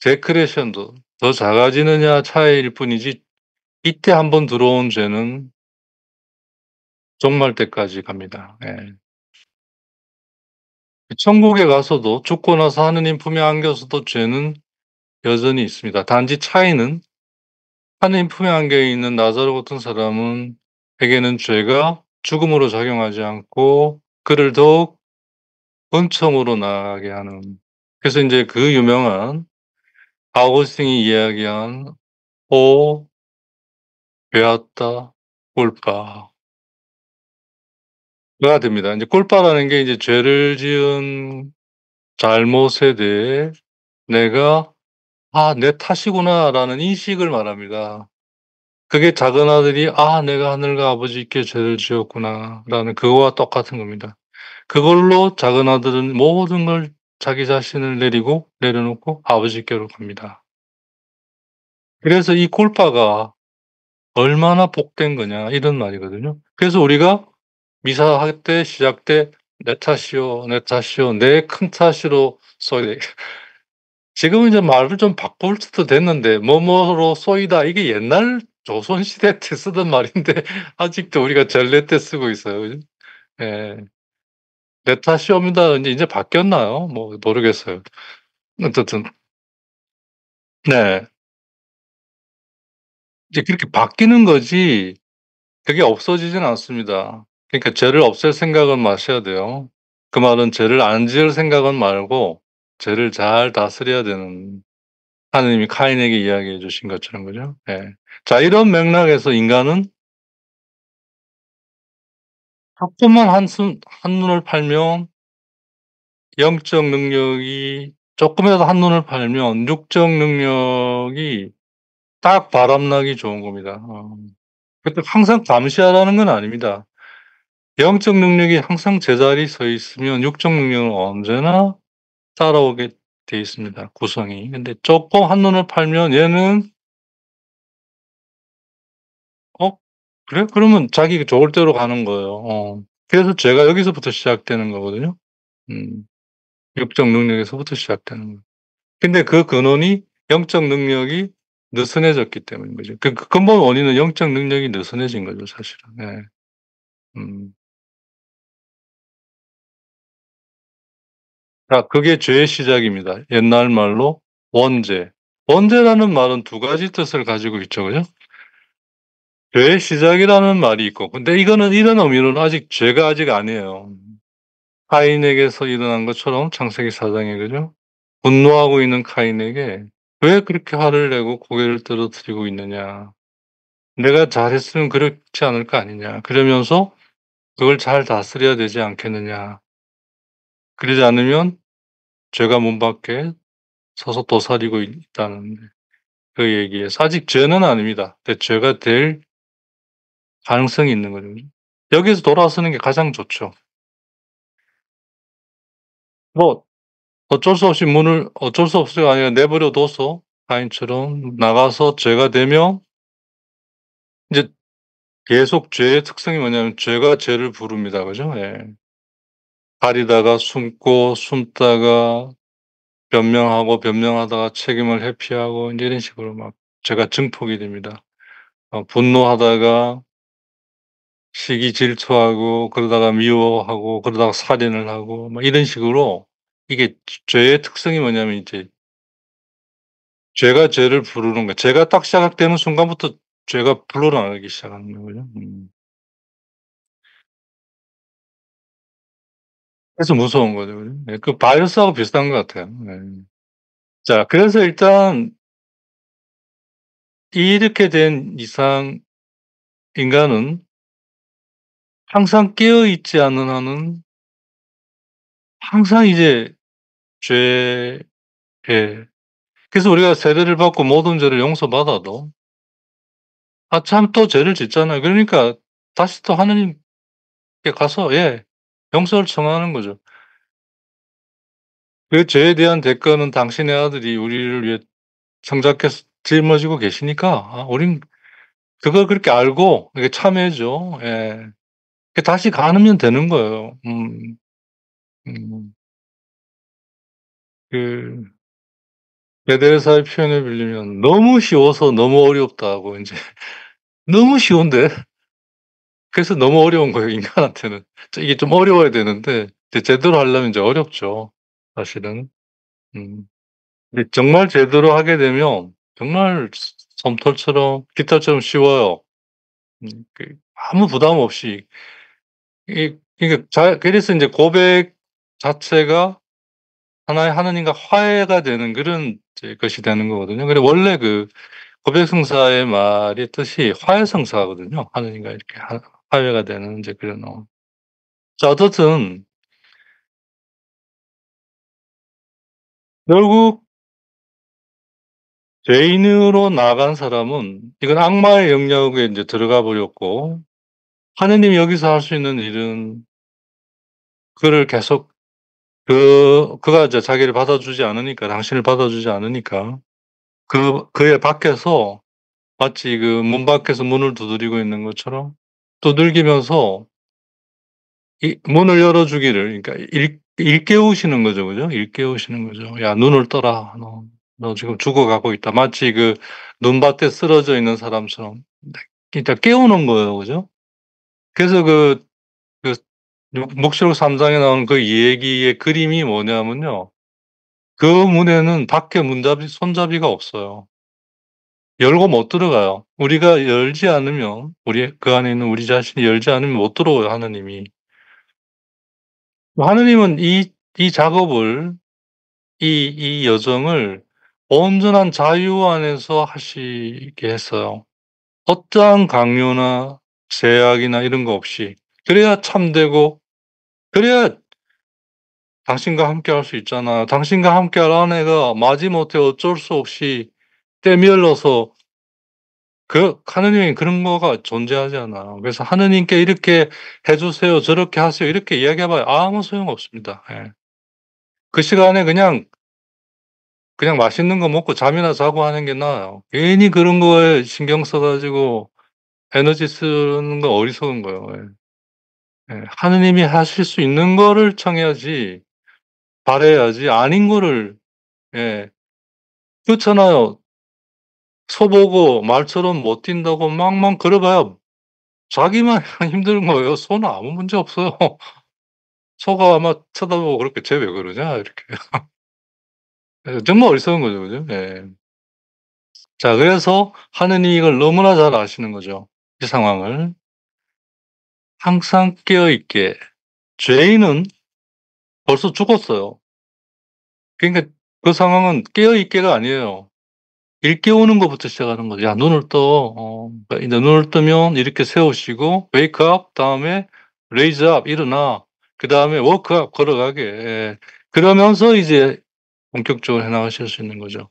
데크레셴도 더 작아지느냐 차이일 뿐이지, 이때 한번 들어온 죄는 종말 때까지 갑니다. 예. 천국에 가서도 죽고 나서 하느님 품에 안겨서도 죄는 여전히 있습니다. 단지 차이는 하느님 품에 안겨 있는 나사로 같은 사람은 에게는 죄가 죽음으로 작용하지 않고 그를 더욱 은총으로 나아가게 하는, 그래서 인제 그 유명한 아우구스틴이 이야기한 "오 베아타 꿀빠" 가 됩니다. 인제 꿀빠라는 게 이제 죄를 지은 잘못에 대해 내가 '아 내 탓이구나.'라는 인식을 말합니다. 그게 작은 아들이 '아 내가 하늘과 아버지께 죄를 지었구나.'라는 그거와 똑같은 겁니다. 그걸로 작은 아들은 모든 걸 자기 자신을 내려놓고 아버지께로 갑니다. 그래서 이 콜파가 얼마나 복된 거냐 이런 말이거든요. 그래서 우리가 미사할 때 시작 때 "내 탓이요, 내 탓이요." 내 큰 탓으로 쏘이 지금은 이제 말을 좀 바꿀 수도 됐는데 "뭐뭐로 쏘이다." 이게 옛날 조선시대 때 쓰던 말인데 아직도 우리가 전래 때 쓰고 있어요. 그죠? 예. "내 탓이옵니다." 인제 바뀌었나요? 뭐 모르겠어요. 어쨌든 네. 이제 그렇게 바뀌는 거지 그게 없어지진 않습니다. 그러니까 죄를 없앨 생각은 마셔야 돼요. 그 말은 죄를 안 지을 생각은 말고 죄를 잘 다스려야 되는, 하느님이 카인에게 이야기해 주신 것처럼 그죠? 예. 자, 이런 맥락에서 인간은 조금만 한눈을 팔면 영적 능력이, 조금이라도 한눈을 팔면 육적 능력이 딱 바람나기 좋은 겁니다. 근데 항상 감시하라는 건 아닙니다. 영적 능력이 항상 제자리에 서 있으면 육적 능력은 언제나 따라오게 돼 있습니다, 구성이. 근데 쪼끔 한눈을 팔면 얘는 '어 그래?' 그러면 자기가 좋을 대로 가는 거예요. 그래서 죄가 여기서부터 시작되는 거거든요. 음. 육적 능력에서부터 시작되는 거예요. 근데 그 근원이 영적 능력이 느슨해졌기 때문인 거죠. 그 근본 원인은 영적 능력이 느슨해진 거죠, 사실은. 네. 음. 자, 그게 죄의 시작입니다. 옛날 말로 원죄. 원죄라는 말은 두 가지 뜻을 가지고 있죠. 그죠? 죄의 시작이라는 말이 있고, 근데 이거는 이런 의미로는 아직 죄가 아직 아니에요. 카인에게서 일어난 것처럼 창세기 4 장에 그죠? 분노하고 있는 카인에게 "왜 그렇게 화를 내고 고개를 떨어뜨리고 있느냐. 내가 잘했으면 그렇지 않을 거 아니냐. 그러면서 그걸 잘 다스려야 되지 않겠느냐. 그러지 않으면 죄가 문 밖에 서서 도사리고 있다."는 그 얘기에서 아직 죄는 아닙니다. 근데 죄가 될 가능성이 있는 거죠. 여기서 돌아서는 게 가장 좋죠. 뭐 어쩔 수 없이 문을 어쩔 수 없이가 아니라 내버려 둬서 가인처럼 나가서 죄가 되면 인제 계속 죄의 특성이 뭐냐면 죄가 죄를 부릅니다. 그죠? 예. 가리다가 숨고 숨다가 변명하고 변명하다가 책임을 회피하고 인제 이런 식으로 막 죄가 증폭이 됩니다. 분노하다가 시기 질투하고 그러다가 미워하고 그러다가 살인을 하고 뭐 이런 식으로 이게 죄의 특성이 뭐냐면 이제 죄가 죄를 부르는 거야. 죄가 딱 시작되는 순간부터 죄가 불어나기 시작하는 거거든요. 그래서 무서운 거죠. 그죠? 예, 그 바이러스하고 비슷한 것 같아요. 네. 자, 그래서 일단 이렇게 된 이상 인간은 항상 깨어 있지 않는 한은 항상 이제 죄에, 그래서 우리가 세례를 받고 모든 죄를 용서받아도 '아 참 또 죄를 짓잖아요.' 그러니까 다시 또 하느님께 가서 용서를 청하는 거죠. 그 죄에 대한 대가는 당신의 아들이 우리를 위해 성자께서 짊어지고 계시니까 우린 그걸 그렇게 알고 이렇게 참회죠. 예. 그 다시 가누면 되는 거예요. 음. 그 베드레사의 표현을 빌리면 "너무 쉬워서 너무 어렵다."고 인제 너무 쉬운데 그래서 너무 어려운 거예요 인간한테는. 이게 좀 어려워야 되는데 이제 제대로 하려면 이제 어렵죠 사실은. 음. 근데 정말 제대로 하게 되면 정말 솜털처럼 깃털처럼 쉬워요. 아무 부담 없이 그러니까 그래서 인제 고백 자체가 하나의 하느님과 화해가 되는 그런 이제 것이 되는 거거든요. 근데 원래 그 고백성사의 말의 뜻이 화해성사거든요. 하느님과 이렇게 화해가 되는 이제 그런 자, 어떻든 결국 죄인으로 나간 사람은 이건 악마의 영역에 인제 들어가 버렸고 하느님이 여기서 할 수 있는 일은 그를 계속 그가 이제 자기를 받아주지 않으니까 당신을 받아주지 않으니까 그의 밖에서 마치 그 문 밖에서 문을 두드리고 있는 것처럼 두들기면서 이 문을 열어 주기를 그러니까 일깨우시는 거죠. 그죠? 일깨우시는 거죠. "야 눈을 떠라. 너 지금 죽어가고 있다." 마치 그 눈밭에 쓰러져 있는 사람처럼 그러니까 깨우는 거예요. 그죠? 그래서 그黙示錄 3 장에 나오는 그 얘기의 그림이 뭐냐면요. 그 문에는 밖에 손잡이가 없어요. 열고 못 들어가요. 우리가 열지 않으면 그 안에 있는 우리 자신이 열지 않으면 못 들어와요 하느님이. 하느님은 이 작업을 이 여정을 온전한 자유 안에서 하시게 했어요. 어떠한 강요나 제약이나 이런 거 없이. 그래야 참되고 그래야 당신과 함께할 수 있잖아. 당신과 함께할 아내가 마지못해 어쩔 수 없이 때밀러서 하느님이 그런 거가 존재하지 않아요. 그래서 하느님께 "이렇게 해 주세요. 저렇게 하세요." 이렇게 이야기해 봐야 아무 소용없습니다. 예. 그 시간에 그냥 맛있는 거 먹고 잠이나 자고 하는 게 나아요. 괜히 그런 거에 신경 써 가지고 에너지 쓰는 거 어리석은 거예요. 예. 예. 하느님이 하실 수 있는 거를 청해야지 바라야지 아닌 거를 예. 그렇잖아요. 소 보고 말처럼 못 뛴다고 막막 걸어 봐야 자기만 힘든 거예요. 소는 아무 문제 없어요. 소가 아마 쳐다보고 그렇게 '쟤 왜 그러냐?' 이렇게. 정말 어리석은 거죠. 그죠? 예. 자, 그래서 하느님이 이걸 너무나 잘 아시는 거죠, 이 상황을. 항상 깨어 있게 죄인은 벌써 죽었어요. 그러니까 그 상황은 깨어 있게가 아니에요. 일깨우는 것부터 시작하는 거죠. "야 눈을 떠." 그러니까 이제 눈을 뜨면 이렇게 세우시고 "Wake up." 다음에 "Raise up." 일어나. 그다음에 "Walk up." 걸어가게. 예. 그러면서 이제 본격적으로 해 나가실 수 있는 거죠.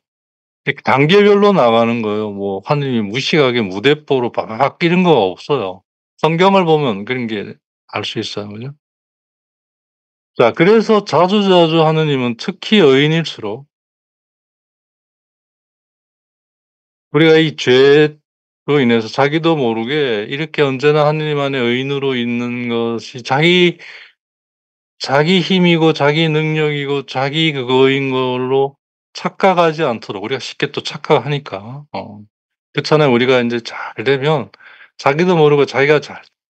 이렇게 단계별로 나가는 거예요. 뭐 하느님이 무식하게 무대뽀로 막 이런 거 없어요. 성경을 보면 그런 게 알 수 있어요. 그죠? 자, 그래서 자주자주 하느님은 특히 의인일수록 우리가 이 죄로 인해서 자기도 모르게 이렇게 언제나 하느님 안에 의인으로 있는 것이 자기 힘이고 자기 능력이고 자기 그거인 걸로 착각하지 않도록 우리가 쉽게 또 착각하니까. 그렇잖아요. 우리가 인제 잘 되면 자기도 모르고 자기가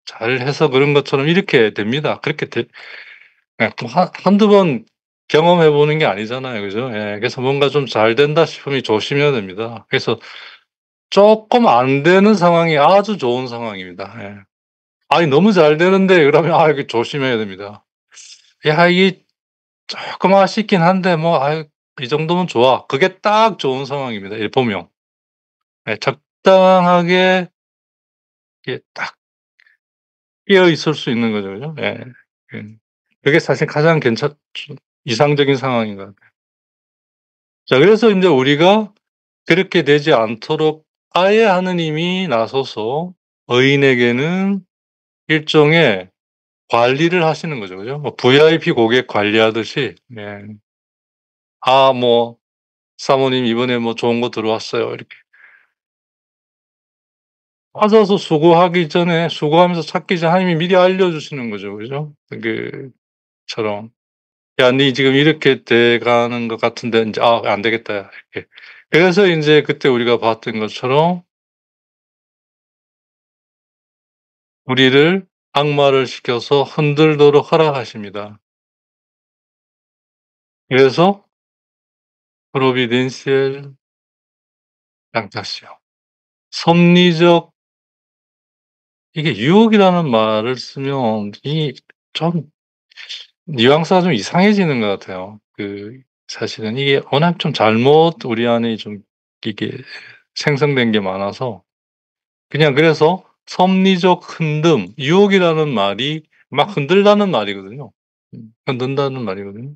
잘해서 그런 것처럼 이렇게 됩니다. 그렇게 돼 예 뭐 한두 번 경험해 보는 게 아니잖아요. 그죠? 예. 그래서 뭔가 좀 잘 된다 싶으면 조심해야 됩니다. 그래서 쪼끔 안 되는 상황이 아주 좋은 상황입니다. 예. 아니 너무 잘 되는데 그러면 이거 조심해야 됩니다. 야 이게 쪼끔 아쉽긴 한데 뭐 이 정도면 좋아. 그게 딱 좋은 상황입니다, 보면. 예 적당하게 이게 딱 끼어 있을 수 있는 거죠. 그죠? 예. 예. 그게 사실 가장 좀 이상적인 상황인 것 같아요. 자 그래서 인제 우리가 그렇게 되지 않도록 아예 하느님이 나서서 의인에게는 일종의 관리를 하시는 거죠. 그죠? 뭐 VIP 고객 관리하듯이 예. 뭐 "사모님 이번에 뭐 좋은 거 들어왔어요." 이렇게 받아서 수고하기 전에 수고하면서 찾기 전에 하나님이 미리 알려주시는 거죠. 그죠? 처럼 "야 니 지금 이렇게 돼 가는 것 같은데 인제 안 되겠다." 이렇게. 그래서 인제 그때 우리가 봤던 것처럼 우리를 악마를 시켜서 흔들도록 허락하십니다. 그래서 providencial 양자시요. 섭리적 이게 유혹이라는 말을 쓰면 이 좀 뉘앙스가 좀 이상해지는 것 같아요. 사실은 이게 워낙 좀 잘못 우리 안에 좀 이게 생성된 게 많아서 그냥 그래서 섭리적 흔듦, 유혹이라는 말이 막 흔들다는 말이거든요. 흔든다는 말이거든요.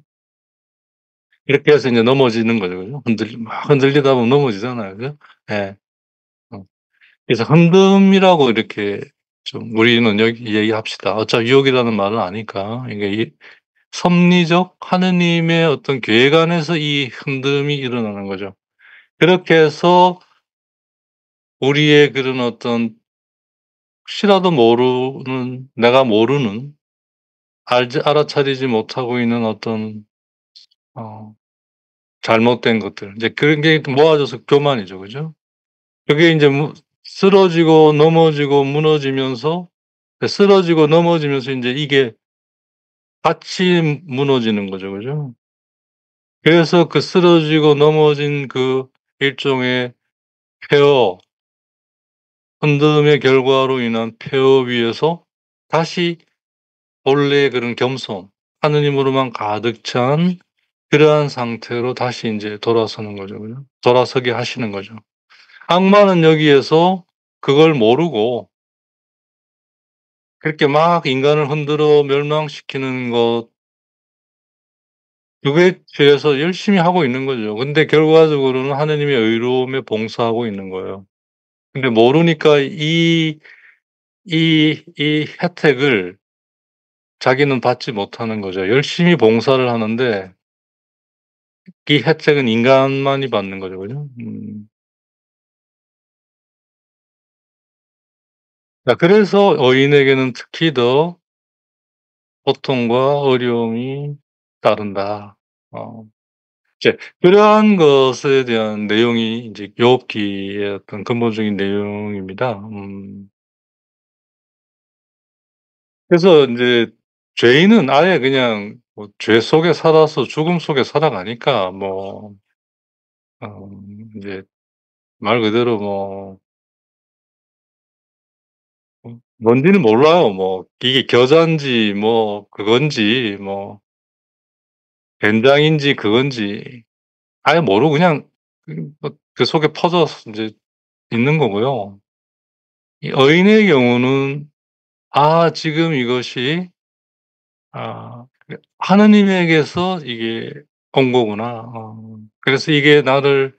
이렇게 해서 인제 넘어지는 거죠. 그죠? 막 흔들리다 보면 넘어지잖아요. 그죠? 예. 어. 그래서 흔듦이라고 이렇게 좀 우리는 여기 얘기합시다. 어차피 유혹이라는 말은 아니까. 이게 섭리적 하느님의 어떤 계획 안에서 이 흔듦이 일어나는 거죠. 그렇게 해서 우리의 그런 어떤 혹시라도 모르는 내가 모르는 알아차리지 못하고 있는 어떤 어 잘못된 것들 이제 그런 게 모아져서 교만이죠. 그죠? 그게 인제 쓰러지고 넘어지고 무너지면서 쓰러지고 넘어지면서 인제 이게 같이 무너지는 거죠. 그죠? 그래서 그 쓰러지고 넘어진 일종의 폐허, 흔듦의 결과로 인한 폐허 위에서 다시 본래의 그런 겸손, 하느님으로만 가득 찬 그러한 상태로 다시 인제 돌아서는 거죠. 그죠? 돌아서게 하시는 거죠. 악마는 여기에서 그걸 모르고 그렇게 막 인간을 흔들어 멸망시키는 것 그거에 취해서 열심히 하고 있는 거죠. 근데 결과적으로는 하느님의 의로움에 봉사하고 있는 거예요. 근데 모르니까 이 혜택을 자기는 받지 못하는 거죠. 열심히 봉사를 하는데 이 혜택은 인간만이 받는 거죠. 그죠? 자 그래서 의인에게는 특히 더 고통과 어려움이 따른다. 어 이제 그러한 것에 대한 내용이 인제 욥기의 어떤 근본적인 내용입니다. 그래서 인제 죄인은 아예 그냥 뭐 죄 속에 살아서 죽음 속에 살아가니까 인제 말 그대로 뭔지는 몰라요. 이게 겨자인지 그건지 된장인지 그건지 아예 모르고 그냥 그 속에 퍼져서 인제 있는 거고요. 이 어인의 경우는 지금 이것이 하느님에게서 이게 온 거구나. 그래서 이게 나를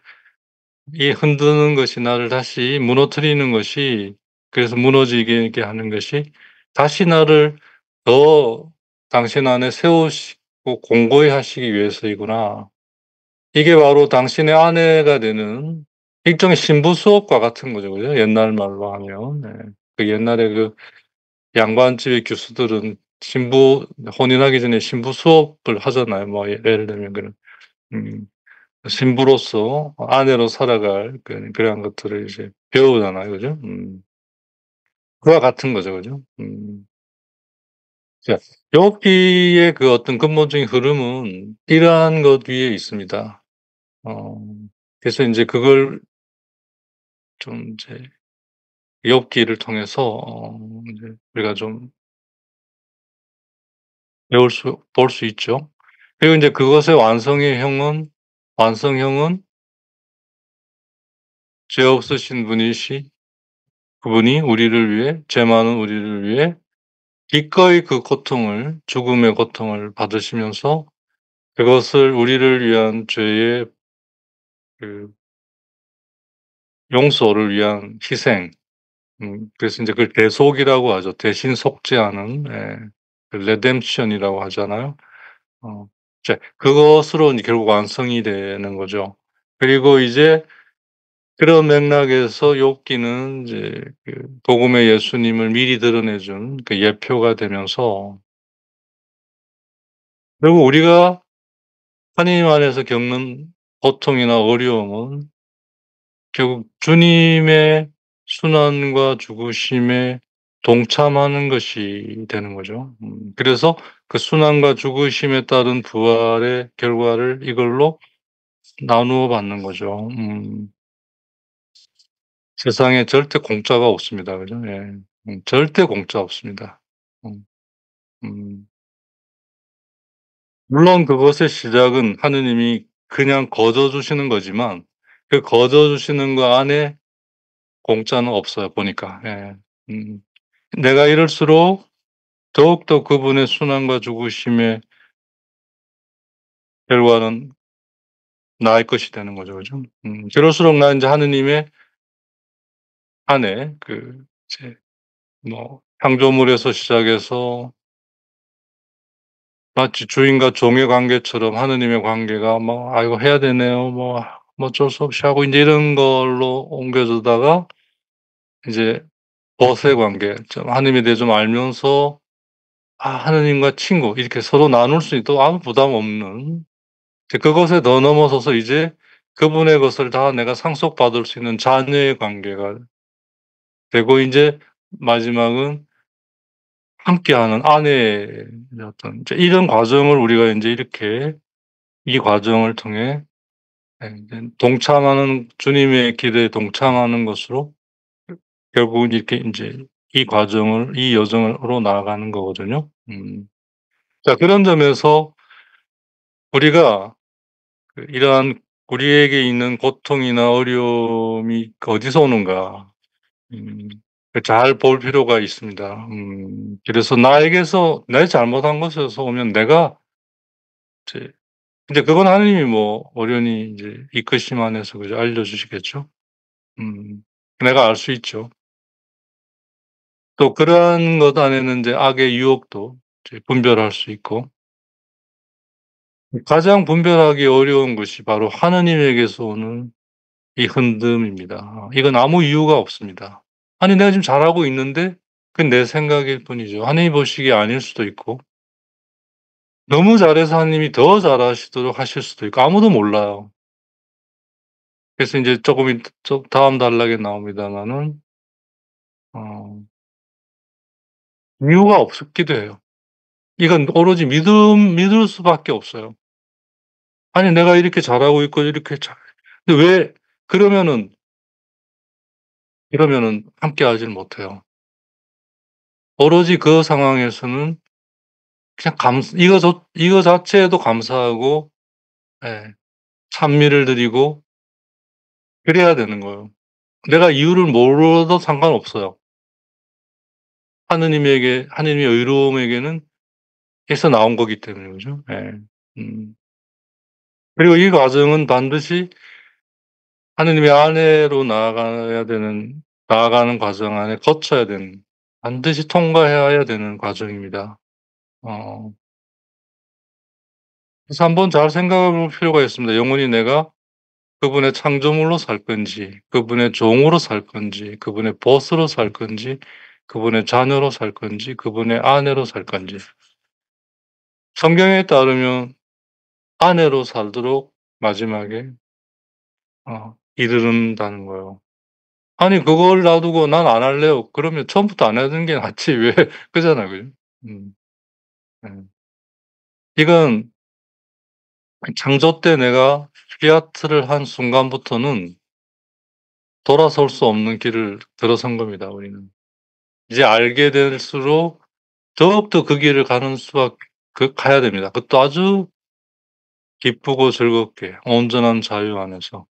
이 흔드는 것이 나를 다시 무너뜨리는 것이 그래서 무너지게 하는 것이 다시 나를 더 당신 안에 세우시고 공고히 하시기 위해서이구나. 이게 바로 당신의 아내가 되는 일종의 신부 수업과 같은 거죠. 그죠? 옛날 말로 하면. 네. 옛날에 양반집의 교수들은 혼인하기 전에 신부 수업을 하잖아요. 예를 들면 음 신부로서 아내로 살아갈 그러한 것들을 이제 배우잖아요. 그죠? 그와 같은 거죠. 그죠? 자, 엽기의 그 어떤 근본적인 흐름은 이러한 것 위에 있습니다. 어 그래서 인제 그걸 좀 이제 엽기를 통해서 인제 우리가 좀 배울 수 볼 수 있죠. 그리고 인제 그것의 완성형은 죄 없으신 분이시 그분이 우리를 위해 죄 많은 우리를 위해 기꺼이 그 고통을 죽음의 고통을 받으시면서 그것을 우리를 위한 죄의 그 용서를 위한 희생, 그래서 인제 그걸 대속이라고 하죠. 대신 속죄하는, 예. 그 redemption이라고 하잖아요. 어 이제 그것으로 인제 결국 완성이 되는 거죠. 그리고 이제 그런 맥락에서 욥기는 이제 그 복음의 예수님을 미리 드러내 준 그 예표가 되면서 결국 우리가 하나님 안에서 겪는 고통이나 어려움은 결국 주님의 순환과 죽으심에 동참하는 것이 되는 거죠. 그래서 그 순환과 죽으심에 따른 부활의 결과를 이걸로 나누어 받는 거죠. 세상에 절대 공짜가 없습니다. 그죠? 예. 절대 공짜 없습니다. 음 음. 물론 그것의 시작은 하느님이 그냥 거저 주시는 거지만 그 거저 주시는 거 안에 공짜는 없어요 보니까. 예. 음. 내가 이럴수록 더욱더 그분의 순환과 죽으심의 결과는 나을 것이 되는 거죠. 그죠? 그럴수록 나 인제 하느님의 안에 그 이제 뭐 창조물에서 시작해서 마치 주인과 종의 관계처럼 하느님의 관계가 뭐 '아 이거 해야 되네요.' 뭐 어쩔 수 없이 하고 인제 이런 걸로 옮겨지다가 이제 벗의 관계 좀 하느님에 대해 좀 알면서 하느님과 친구 이렇게 서로 나눌 수 있도록 아무 부담 없는 이제 그것에 더 넘어서서 이제 그분의 것을 다 내가 상속받을 수 있는 자녀의 관계가 되고 인제 마지막은 함께하는 아내의 어떤 이제 이런 과정을 우리가 인제 이렇게 이 과정을 통해 이제 동참하는 주님의 길에 동참하는 것으로 결국은 이렇게 인제 이 과정을 이 여정으로 나아가는 거거든요. 자 그런 점에서 우리가 이러한 우리에게 있는 고통이나 어려움이 어디서 오는가 음 잘 볼 필요가 있습니다. 그래서 나에게서 내 잘못한 것에서 오면 내가 이제 근데 그건 하느님이 뭐 어련히 인제 이끄심 안에서 그죠 알려 주시겠죠. 음 내가 알 수 있죠. 또 그러한 것 안에는 인제 악의 유혹도 이제 분별할 수 있고 가장 분별하기 어려운 것이 바로 하느님에게서 오는 이 흔듦입니다. 이건 아무 이유가 없습니다. 아니 내가 지금 잘하고 있는데 그건 내 생각일 뿐이죠. 하느님 보시기에 아닐 수도 있고 너무 잘해서 하느님이 더 잘하시도록 하실 수도 있고 아무도 몰라요. 그래서 인제 쪼금 좀 다음 단락에 나옵니다마는 어 이유가 없기도 해요. 이건 오로지 믿을 수밖에 없어요. 아니 내가 이렇게 잘하고 있고 이렇게 잘 근데 왜 그러면은 함께 하질 못해요. 오로지 그 상황에서는 그냥 이거 자체에도 감사하고 예 찬미를 드리고 그래야 되는 거예요. 내가 이유를 몰라도 상관없어요. 하느님의 의로움에게는 해서 나온 거기 때문에 그죠? 예. 음. 그리고 이 과정은 반드시 하느님의 아내로 나아가는 과정 안에 거쳐야 되는 반드시 통과해야 되는 과정입니다. 어 그래서 한번 잘 생각해 볼 필요가 있습니다. 영원히 내가 그분의 창조물로 살 건지, 그분의 종으로 살 건지, 그분의 보스로 살 건지, 그분의 자녀로 살 건지, 그분의 아내로 살 건지. 성경에 따르면 아내로 살도록 마지막에 이르른다는 거예요. 아니 그걸 놔두고 "난 안 할래요." 그러면 처음부터 안 하는 게 낫지 왜 그잖아요. 그죠? 음. 예. 이건 창조 때 내가 fiat를 한 순간부터는 돌아설 수 없는 길을 들어선 겁니다 우리는. 이제 알게 될수록 더욱더 그 길을 가는 수밖 가야 됩니다. 그것도 아주 기쁘고 즐겁게 온전한 자유 안에서.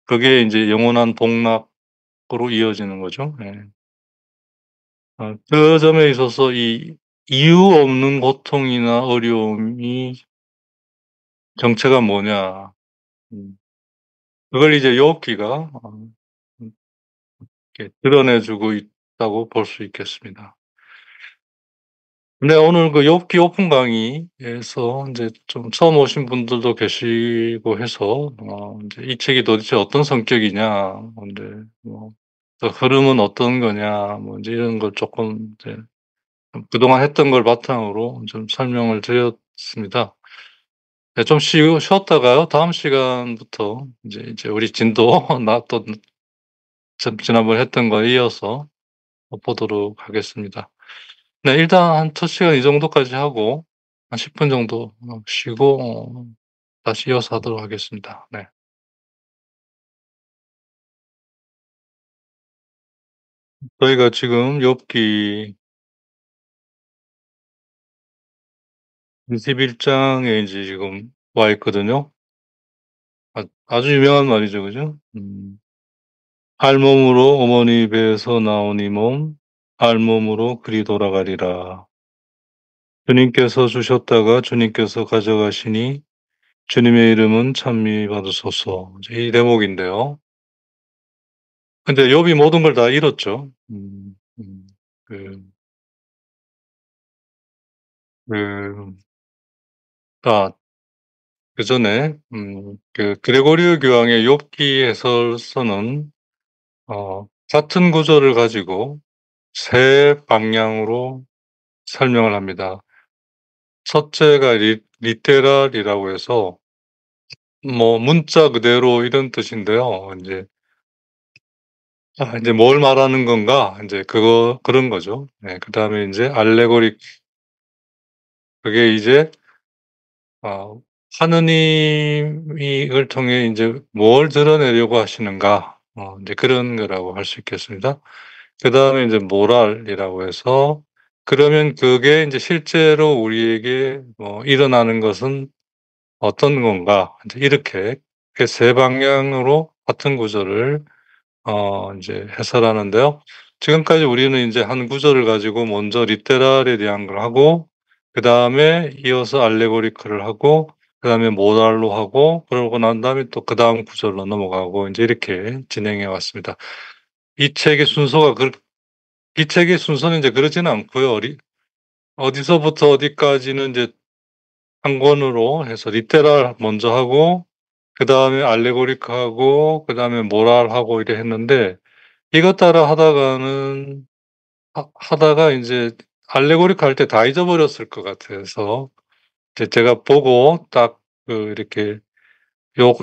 그게 인제 영원한 복락으로 이어지는 거죠. 예. 그 점에 있어서 이 이유 없는 고통이나 어려움이 정체가 뭐냐. 음 그걸 이제 욥기가 음 이렇게 드러내 주고 있다고 볼 수 있겠습니다. 네, 오늘 그 욥기 오픈 강의에서 인제 좀 처음 오신 분들도 계시고 해서 인제 이 책이 도대체 어떤 성격이냐, 인제 뭐 그 흐름은 어떤 거냐, 뭐 인제 이런 걸 쪼끔 이제 좀 그동안 했던 걸 바탕으로 좀 설명을 드렸습니다. 네, 좀 쉬었다가요 다음 시간부터 이제 우리 진도 나 또 지난번에 했던 거에 이어서 보도록 하겠습니다. 네, 일단 한 첫 시간 이 정도까지 하고 한 10분 정도 쉬고 다시 이어서 하도록 하겠습니다. 네. 저희가 지금 욥기 21 장에 이제 지금 와 있거든요. 아주 유명한 말이죠. 그죠? "알몸으로 어머니 배에서 나온 이 몸 알몸으로 그리 돌아가리라. 주님께서 주셨다가 주님께서 가져가시니 주님의 이름은 찬미 받으소서." 이제 이 대목인데요. 근데 욥이 모든 걸 다 잃었죠. 그 그 아 그전에 그 그레고리오 교황의 욥기 해설서는 같은 구절을 가지고 세 방향으로 설명을 합니다. 첫째가 리테랄이라고 해서 뭐 문자 그대로 이런 뜻인데요. 인제 '뭘 말하는 건가?' 인제 그런 거죠. 네. 그다음에 인제 알레고리 그게 이제 어 하느님이 이걸 통해 인제 뭘 드러내려고 하시는가 인제 그런 거라고 할 수 있겠습니다. 그다음에 인제 모랄이라고 해서 그러면 그게 인제 실제로 우리에게 일어나는 것은 어떤 건가 인제 이렇게 그 세 방향으로 같은 구절을 인제 해설하는데요. 지금까지 우리는 인제 한 구절을 가지고 먼저 리테랄에 대한 걸 하고 그다음에 이어서 알레고리컬을 하고 그다음에 모랄로 하고 그러고 난 다음에 또 그다음 구절로 넘어가고 인제 이렇게 진행해 왔습니다. 이 책의 순서가 이 책의 순서는 인제 그러지는 않고요. 어디서부터 어디까지는 인제 한 권으로 해서 리테랄 먼저 하고 그다음에 알레고리컬하고 그다음에 모랄하고 이래 했는데 이것 따라 하다가는 하다가 인제 알레고리컬 할 때 다 잊어버렸을 것 같아서 이제 제가 보고 딱 이렇게 요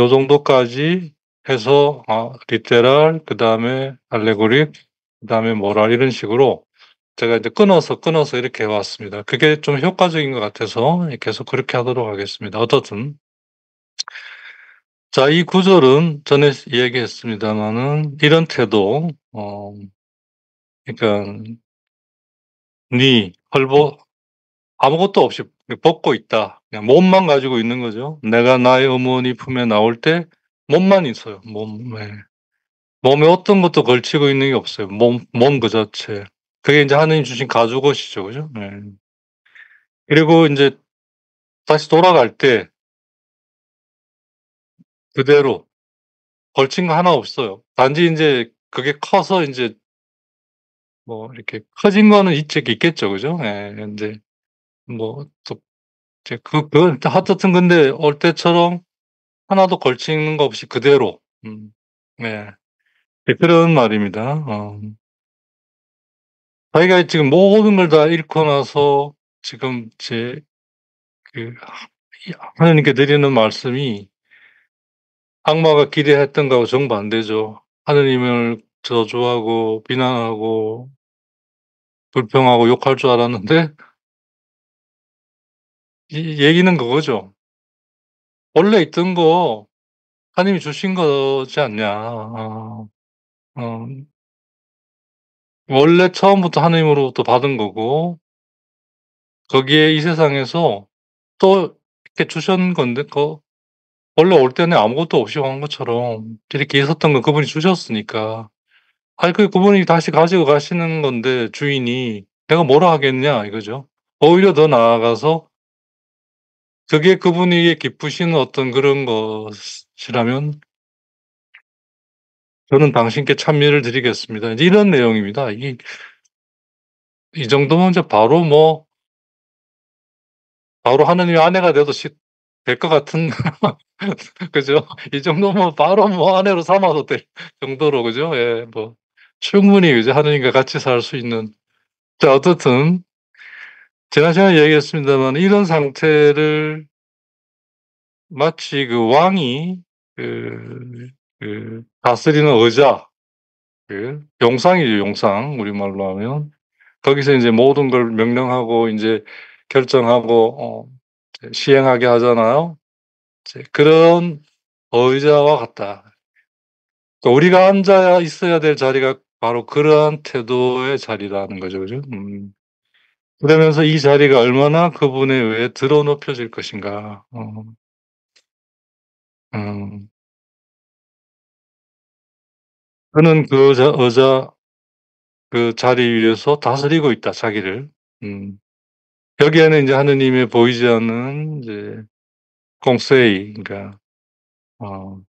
정도까지 해서 리테랄 그다음에 알레고릭 그다음에 모랄 이런 식으로 제가 이제 끊어서 이렇게 해 왔습니다. 그게 좀 효과적인 것 같아서 계속 그렇게 하도록 하겠습니다. 어떻든 자, 이 구절은 전에 이야기했습니다마는 이런 태도 그러니까 "네 헐벗 아무것도 없이 벗고 있다." 그냥 몸만 가지고 있는 거죠. 내가 나의 어머니 품에 나올 때 몸만 있어요. 몸에. 몸에 어떤 것도 걸치고 있는 게 없어요. 몸 그 자체. 그게 인제 하느님 주신 가죽옷이죠. 그죠? 네. 그리고 인제 다시 돌아갈 때 그대로 걸친 거 하나 없어요. 단지 인제 그게 커서 인제 뭐 이렇게 커진 거는 있겠죠. 그죠? 예. 인제 뭐 또 이제 하여튼 근데 올 때처럼 하나도 걸치는 거 없이 그대로 네. 그런 말입니다. 자기가 지금 모든 걸 다 잃고 나서 지금 그 하 이 하나님께 드리는 말씀이 악마가 기대했던 거하고 정반대죠. 하느님을 저주하고 비난하고 불평하고 욕할 줄 알았는데 이 얘기는 그거죠. "원래 있던 거 하나님이 주신 거지 않냐. 어 원래 처음부터 하나님으로부터 받은 거고 거기에 이 세상에서 또 이렇게 주신 건데 원래 올 때는 아무것도 없이 온 것처럼 이렇게 있었던 거 그분이 주셨으니까 아이 그분이 다시 가지고 가시는 건데 주인이 내가 뭐라 하겠냐 이거죠. 오히려 더 나아가서 그게 그분이 기쁘시는 어떤 그런 것이라면 "저는 당신께 찬미를 드리겠습니다." 이제 이런 내용입니다. 이 정도면 이제 바로 하느님의 아내가 돼도 될 것 같은 그죠? 이 정도면 바로 아내로 삼아도 될 정도로 그죠? 예 충분히 이제 하느님과 같이 살 수 있는 자 어떻든 지난 시간에 이야기했습니다만 이런 상태를 마치 그 왕이 그 다스리는 의자 용상이죠 용상 우리말로 하면. 거기서 인제 모든 걸 명령하고 인제 결정하고 이제 시행하게 하잖아요. 이제 그런 의자와 같다. 그러니까 우리가 앉아 있어야 될 자리가 바로 그러한 태도의 자리라는 거죠. 그죠? 그러면서 이 자리가 얼마나 그분에 의해 드러 높여질 것인가. 음. 그는 그 의자 그 자리 위에서 다스리고 있다 자기를. 음. 여기에는 인제 하느님의 보이지 않는 이제 공세이 그러니까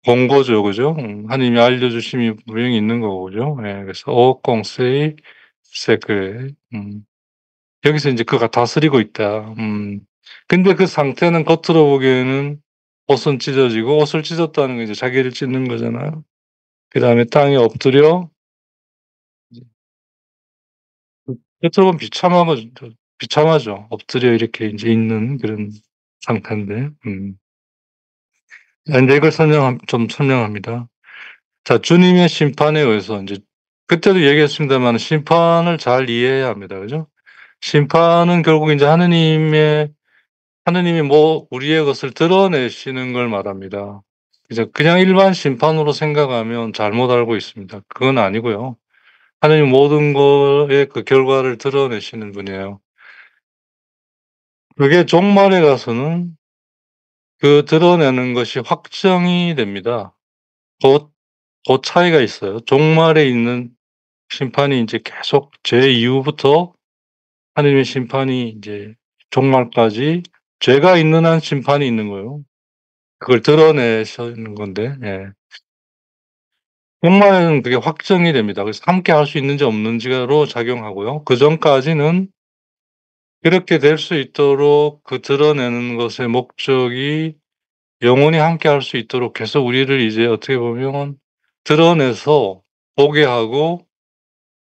공고죠. 그죠? 하나님이 알려주심이 분명히 있는 거고 그죠? 예. 그래서 "오 conseil secret." 여기서 인제 그가 다스리고 있다. 근데 그 상태는 겉으로 보기에는 옷은 찢어지고 옷을 찢었다는 건 이제 자기를 찢는 거잖아요. 그다음에 땅에 엎드려 이제 겉으로 보면 비참하죠. 엎드려 이렇게 인제 있는 그런 상태인데 인제 이걸 설명합니다. 자 주님의 심판에 의해서 인제 그때도 얘기했습니다마는 심판을 잘 이해해야 합니다. 그죠? 심판은 결국 인제 하느님이 우리의 것을 드러내시는 걸 말합니다. 그냥 일반 심판으로 생각하면 잘못 알고 있습니다. 그건 아니고요. 하느님은 모든 거의 그 결과를 드러내시는 분이에요. 그게 종말에 가서는 그 드러내는 것이 확정이 됩니다. 고 차이가 있어요. 종말에 있는 심판이 인제 계속 죄 이후부터 하느님의 심판이 인제 종말까지 죄가 있는 한 심판이 있는 거예요. 그걸 드러내시는 건데 종말에는 그게 확정이 됩니다. 그래서 함께 할 수 있는지 없는지로 작용하고요. 그전까지는 그렇게 될 수 있도록 그 드러내는 것의 목적이 영원히 함께 할 수 있도록 계속 우리를 이제 어떻게 보면 드러내서 보게 하고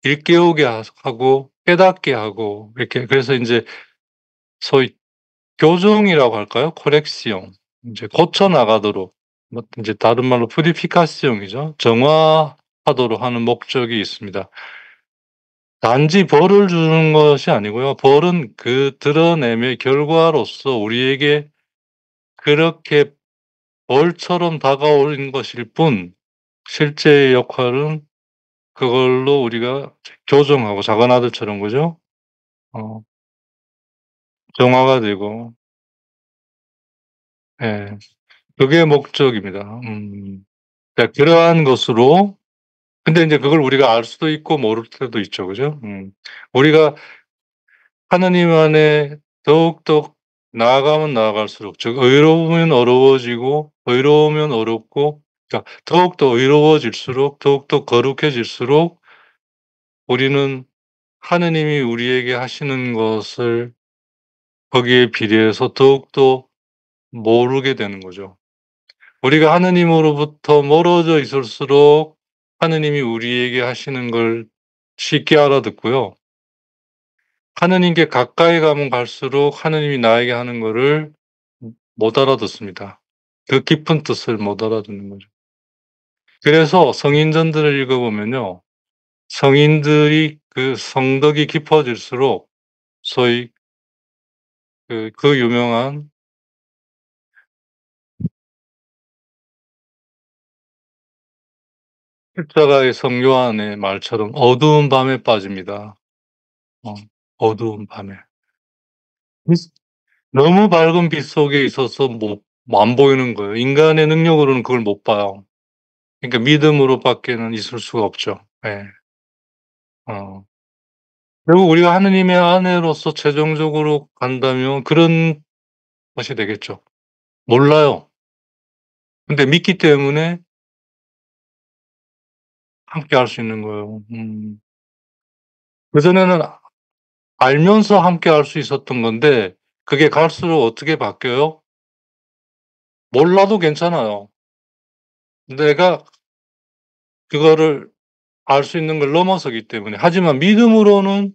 일깨우게 하고 깨닫게 하고 이렇게 그래서 인제 소위 교정이라고 할까요? 코렉시옹. 인제 고쳐 나가도록 인제 다른 말로 퓨리피카시옹이죠. 정화하도록 하는 목적이 있습니다. 단지 벌을 주는 것이 아니고요. 벌은 그 드러냄의 결과로서 우리에게 그렇게 벌처럼 다가오는 것일 뿐 실제의 역할은 그걸로 우리가 교정하고 작은 아들처럼 그죠? 어 정화가 되고 예. 그게 목적입니다. 그러한 것으로 근데 인제 그걸 우리가 알 수도 있고 모를 때도 있죠. 그죠? 우리가 하느님 안에 더욱더 나아가면 나아갈수록 즉 의로우면 어려워지고 의로우면 어렵고 그러니까 더욱더 의로워질수록 더욱더 거룩해질수록 우리는 하느님이 우리에게 하시는 것을 거기에 비례해서 더욱더 모르게 되는 거죠. 우리가 하느님으로부터 멀어져 있을수록 하느님이 우리에게 하시는 걸 쉽게 알아듣고요. 하느님께 가까이 가면 갈수록 하느님이 나에게 하는 거를 못 알아듣습니다. 그 깊은 뜻을 못 알아듣는 거죠. 그래서 성인전들을 읽어 보면요. 성인들이 그 성덕이 깊어질수록 소위 그 유명한 십자가의 성 요한의 말처럼 "어두운 밤에 빠집니다." 어 어두운 밤에. 미스 너무 밝은 빛 속에 있어서 못 안 보이는 거예요. 인간의 능력으로는 그걸 못 봐요. 그러니까 믿음으로 밖에는 있을 수가 없죠. 예. 어. 결국 우리가 하느님의 아내로서 최종적으로 간다면 그런 것이 되겠죠. 몰라요. 근데 믿기 때문에 함께 할 수 있는 거예요. 음. 그전에는 알면서 함께 할 수 있었던 건데 그게 갈수록 어떻게 바뀌어요? 몰라도 괜찮아요. 내가 그거를 알 수 있는 걸 넘어서기 때문에. 하지만 믿음으로는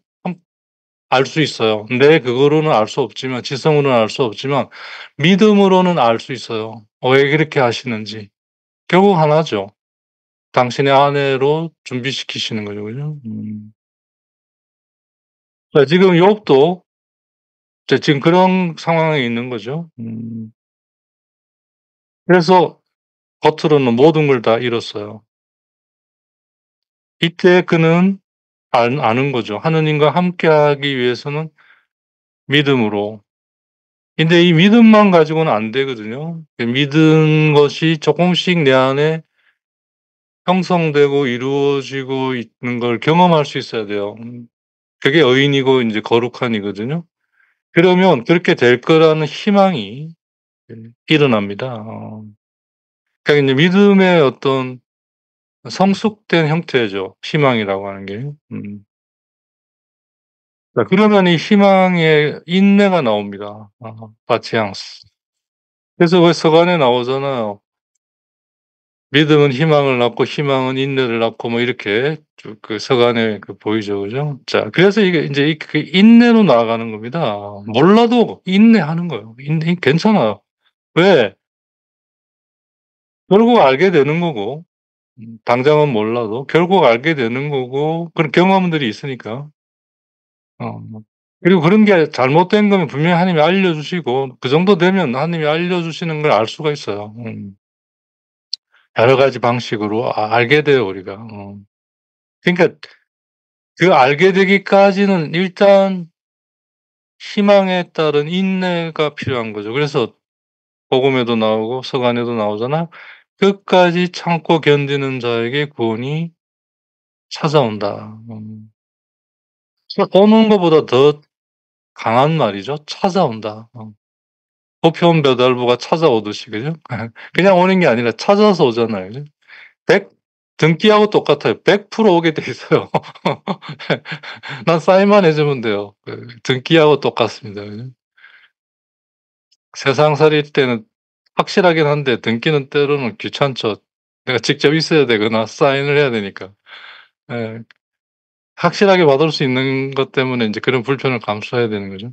알 수 있어요. 내 그거로는 알 수 없지만 지성으로는 알 수 없지만 믿음으로는 알 수 있어요. 왜 그렇게 하시는지. 결국 하나죠. 당신의 아내로 준비시키시는 거죠. 그죠? 음. 자 지금 욥도 이제 지금 그런 상황에 있는 거죠. 그래서 겉으로는 모든 걸 다 잃었어요. 이때 그는 아는 거죠. 하느님과 함께하기 위해서는 믿음으로. 근데 이 믿음만 가지고는 안 되거든요. 믿은 것이 쪼끔씩 내 안에 형성되고 이루어지고 있는 걸 경험할 수 있어야 돼요. 그게 의인이고 인제 거룩한이거든요. 그러면 그렇게 될 거라는 희망이 일어납니다. 그러니까 인제 믿음의 어떤 성숙된 형태죠, 희망이라고 하는 게. 자 그러면 이 희망의 인내가 나옵니다. patience. 그래서 왜 서간에 나오잖아요. 믿음은 희망을 낳고 희망은 인내를 낳고 뭐 이렇게 쭉 그 서간에 보이죠. 그죠? 자 그래서 이게 인제 인내로 나아가는 겁니다. 몰라도 인내하는 거예요. 인내 괜찮아요. 왜? 결국 알게 되는 거고 당장은 몰라도 결국 알게 되는 거고 그런 경험들이 있으니까. 어. 그리고 그런 게 잘못된 거면 분명히 하나님이 알려주시고 그 정도 되면 하나님이 알려주시는 걸 알 수가 있어요. 여러 가지 방식으로 알게 돼요 우리가. 그러니까 그 알게 되기까지는 일단 희망에 따른 인내가 필요한 거죠. 그래서 복음에도 나오고 서간에도 나오잖아. "끝까지 참고 견디는 자에게 구원이 찾아온다." 오는 것보다 더 강한 말이죠. "찾아온다." 부평 배달부가 찾아오듯이 그죠? 그냥 오는 게 아니라 찾아서 오잖아요. 그죠? 100 등기하고 똑같아요. 100% 오게 돼 있어요. 난 사인만 해 주면 돼요. 등기하고 똑같습니다. 그죠? 세상살이 때는 확실하긴 한데 등기는 때로는 귀찮죠. 내가 직접 있어야 되거나 사인을 해야 되니까. 예. 확실하게 받을 수 있는 것 때문에 인제 그런 불편을 감수해야 되는 거죠.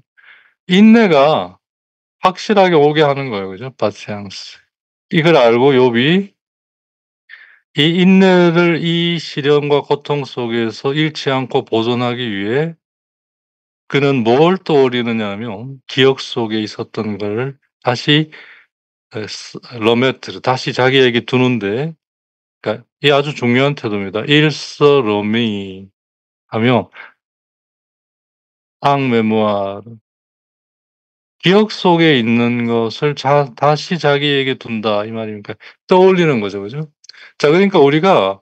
인내가 확실하게 오게 하는 거예요. 그죠? patience. 이걸 알고 욥이 이 인내를 이 시련과 고통 속에서 잃지 않고 보존하기 위해 그는 뭘 떠올리느냐 하면 기억 속에 있었던 걸 다시 러메트를 다시 자기에게 두는데 그러니까 이게 아주 중요한 태도입니다. 일서 러미 하면 앙 메모ire 기억 속에 있는 것을 다시 자기에게 둔다 이 말입니까? 떠올리는 거죠. 그죠? 자 그러니까 우리가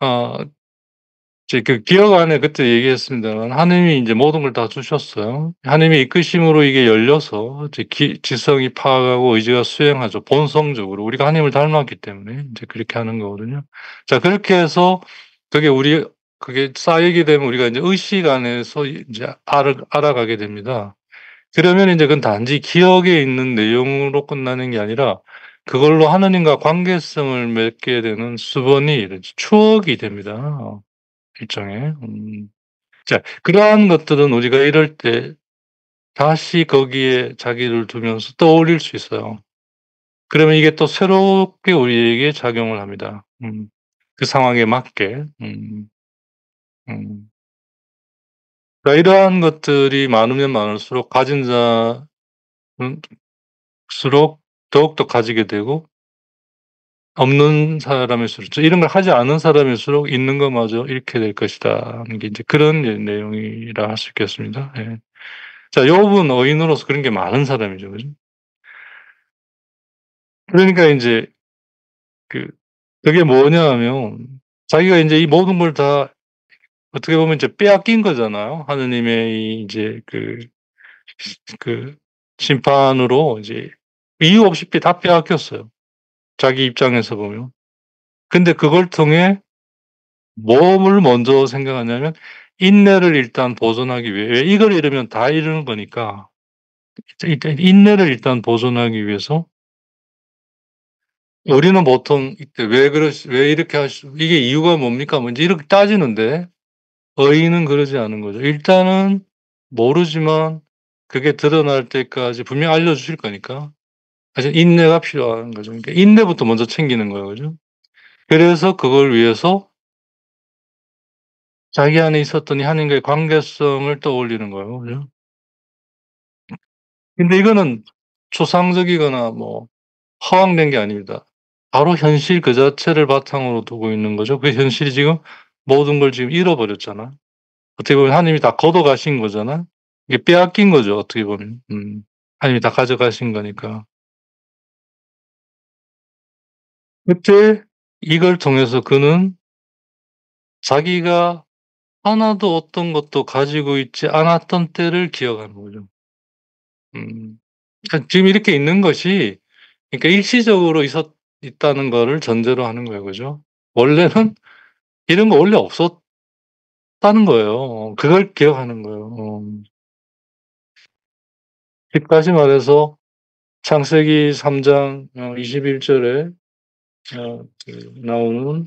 어 이제 그 기억 안에 그때 얘기했습니다만 하느님이 인제 모든 걸 다 주셨어요. 하느님의 이끄심으로 이게 열려서 이제 지성이 파악하고 의지가 수행하죠. 본성적으로 우리가 하나님을 닮았기 때문에 인제 그렇게 하는 거거든요. 자 그렇게 해서 그게 그게 쌓이게 되면 우리가 인제 의식 안에서 인제 알아가게 됩니다. 그러면 인제 그건 단지 기억에 있는 내용으로 끝나는 게 아니라 그걸로 하느님과 관계성을 맺게 되는 수번이 추억이 됩니다. 일종의. 자 그러한 것들은 우리가 이럴 때 다시 거기에 자기를 두면서 떠올릴 수 있어요. 그러면 이게 또 새롭게 우리에게 작용을 합니다. 그 상황에 맞게. 음. 그러니까 이러한 것들이 많으면 많을수록 가진 자는 수록 더욱더 가지게 되고, 없는 사람일수록 이런 걸 하지 않은 사람일수록 있는 것마저 잃게 될 것이다 하는 게 인제 그런 내용이라 할 수 있겠습니다. 예. 자, 욥은 의인으로서 그런 게 많은 사람이죠. 그죠? 그러니까 인제 그 그게 뭐냐 하면 자기가 인제 이 모든 걸 다 어떻게 보면 이제 빼앗긴 거잖아요. 하느님의 이 인제 그 심판으로 이제 이유 없이 다 빼앗겼어요, 자기 입장에서 보면. 근데 그걸 통해 뭐를 먼저 생각하냐면 인내를 일단 보존하기 위해, 왜 이걸 잃으면 다 잃는 거니까 일단 인내를 일단 보존하기 위해서. 우리는 보통 이때 왜 이렇게 하시 이게 이유가 뭡니까? 뭐 인제 이렇게 따지는데 의인은 그러지 않은 거죠. 일단은 모르지만 그게 드러날 때까지 분명히 알려주실 거니까 사실 인내가 필요한 거죠. 그러니까 인내부터 먼저 챙기는 거예요. 그죠? 그래서 그걸 위해서 자기 안에 있었던 이 하나님과의 관계성을 떠올리는 거예요. 그죠? 근데 이거는 추상적이거나 뭐 허황된 게 아닙니다. 바로 현실 그 자체를 바탕으로 두고 있는 거죠. 그 현실이 지금 모든 걸 지금 잃어버렸잖아. 어떻게 보면 하나님이 다 걷어가신 거잖아. 이게 빼앗긴 거죠, 어떻게 보면. 하나님이 다 가져가신 거니까. 그때 이걸 통해서 그는 자기가 하나도 어떤 것도 가지고 있지 않았던 때를 기억하는 거죠. 음. 그러니까 지금 이렇게 있는 것이, 그러니까 일시적으로 있다는 거를 전제로 하는 거예요. 그죠? 원래는 이런 거 원래 없었다는 거예요. 그걸 기억하는 거예요. 다시 말해서 창세기 3장 21 절에 나오는,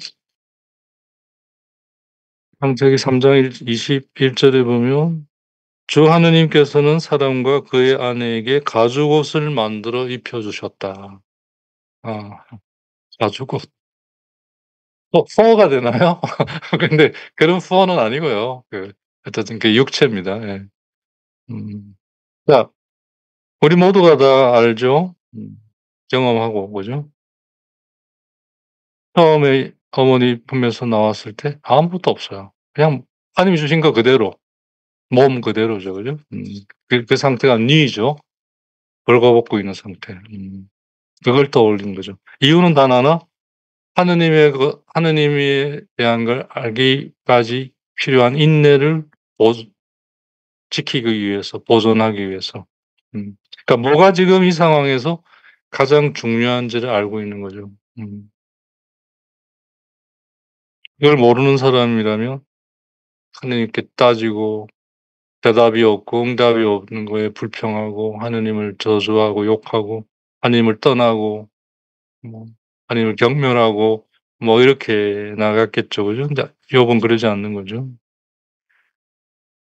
창세기 3장 21 절에 보면 주 하느님께서는 사람과 그의 아내에게 가죽옷을 만들어 입혀 주셨다. 아, 가죽옷. 퍼가 되나요? 근데 그런 퍼는 아니고요. 어쨌든 그 육체입니다. 예. 음. 자, 우리 모두가 다 알죠? 경험하고 그죠? 처음에 어머니 품에서 나왔을 때 아무것도 없어요. 그냥 하나님이 주신 거 그대로, 몸 그대로죠. 그죠? 그 상태가 뉘죠. 벌거벗고 있는 상태. 그걸 떠올리는 거죠. 이유는 단 하나, 하느님에 대한 걸 알기까지 필요한 인내를 보존 지키기 위해서, 보존하기 위해서. 그러니까 뭐가 지금 이 상황에서 가장 중요한지를 알고 있는 거죠. 이걸 모르는 사람이라면 하느님께 따지고 대답이 없고 응답이 없는 거에 불평하고 하느님을 저주하고 욕하고 하느님을 떠나고 뭐 하느님을 경멸하고 뭐 이렇게 나갔겠죠. 그죠? 근데 욥은 그러지 않는 거죠.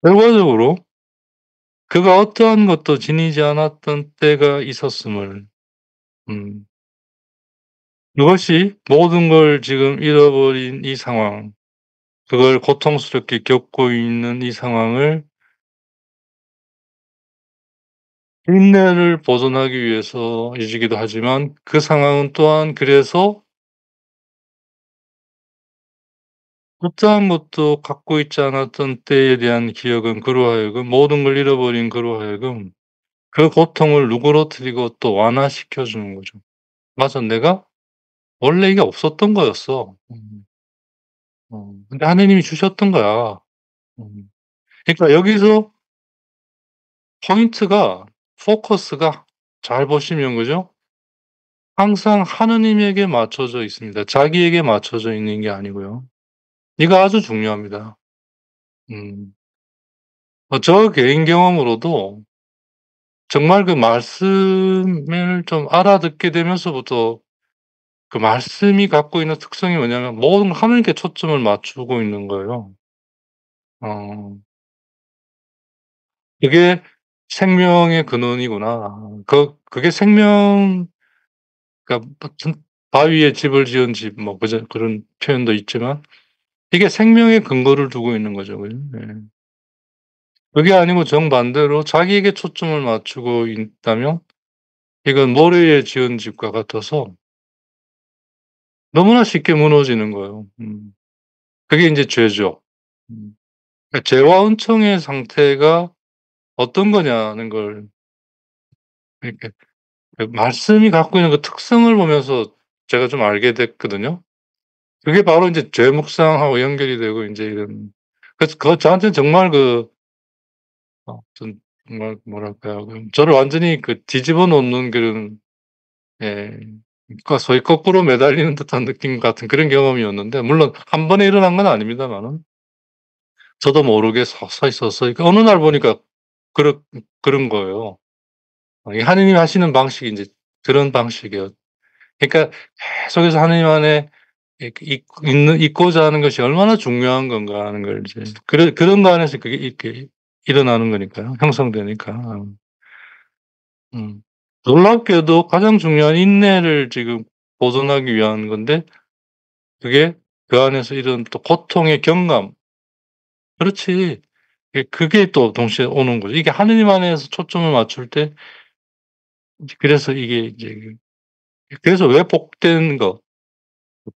결과적으로 그가 어떠한 것도 지니지 않았던 때가 있었음을, 음 그것이 모든 걸 지금 잃어버린 이 상황, 그걸 고통스럽게 겪고 있는 이 상황을 인내를 보존하기 위해서이기도 하지만, 그 상황은 또한 그래서 어떠한 것도 갖고 있지 않았던 때에 대한 기억은 그로 하여금, 모든 걸 잃어버린 그로 하여금 그 고통을 누그러뜨리고 또 완화시켜 주는 거죠. '맞아. 내가 원래 이게 없었던 거였어. 근데 하느님이 주셨던 거야.' 음. 그러니까 여기서 포인트가, 포커스가 잘 보시면 그죠? 항상 하느님에게 맞춰져 있습니다. 자기에게 맞춰져 있는 게 아니고요. 이거 아주 중요합니다. 음. 저 개인 경험으로도 정말 그 말씀을 좀 알아듣게 되면서부터 그 말씀이 갖고 있는 특성이 뭐냐면 모든 걸 하나님께 초점을 맞추고 있는 거예요. 어. 그게 생명의 근원이구나. 그게 생명, 그러니까 무슨 바위에 집을 지은 집 뭐 그저 그런 표현도 있지만 이게 생명의 근거를 두고 있는 거죠. 그죠? 예. 그게 아니고 정반대로 자기에게 초점을 맞추고 있다면 이건 모래에 지은 집과 같아서 너무나 쉽게 무너지는 거예요. 그게 인제 죄죠. 음. 그러니까 죄와 은총의 상태가 어떤 거냐는 걸 이렇게 그 말씀이 갖고 있는 그 특성을 보면서 제가 좀 알게 됐거든요. 그게 바로 인제 죄 묵상하고 연결이 되고 인제 이런 그래서 그거 저한테는 정말 좀 정말 뭐랄까요. 저를 완전히 뒤집어 놓는 그런 예 그러니까 소위 거꾸로 매달리는 듯한 느낌 같은 그런 경험이었는데 물론 한 번에 일어난 건 아닙니다마는 저도 모르게 서서히 어느 날 보니까 그렇 그런 거예요. 이 하느님이 하시는 방식이 인제 그런 방식이에요. 그러니까 계속해서 하느님 안에 있고자 하는 것이 얼마나 중요한 건가 하는 걸 이제 그런 거 안에서 그게 이렇게 일어나는 거니까요. 형성되니까. 음. 놀랍게도 가장 중요한 인내를 지금 보존하기 위한 건데 그게 그 안에서 이런 또 고통의 경감 그렇지. 그게 또 동시에 오는 거죠. 이게 하느님 안에서 초점을 맞출 때 이제 그래서 이게 이제 그래서 왜 복된 거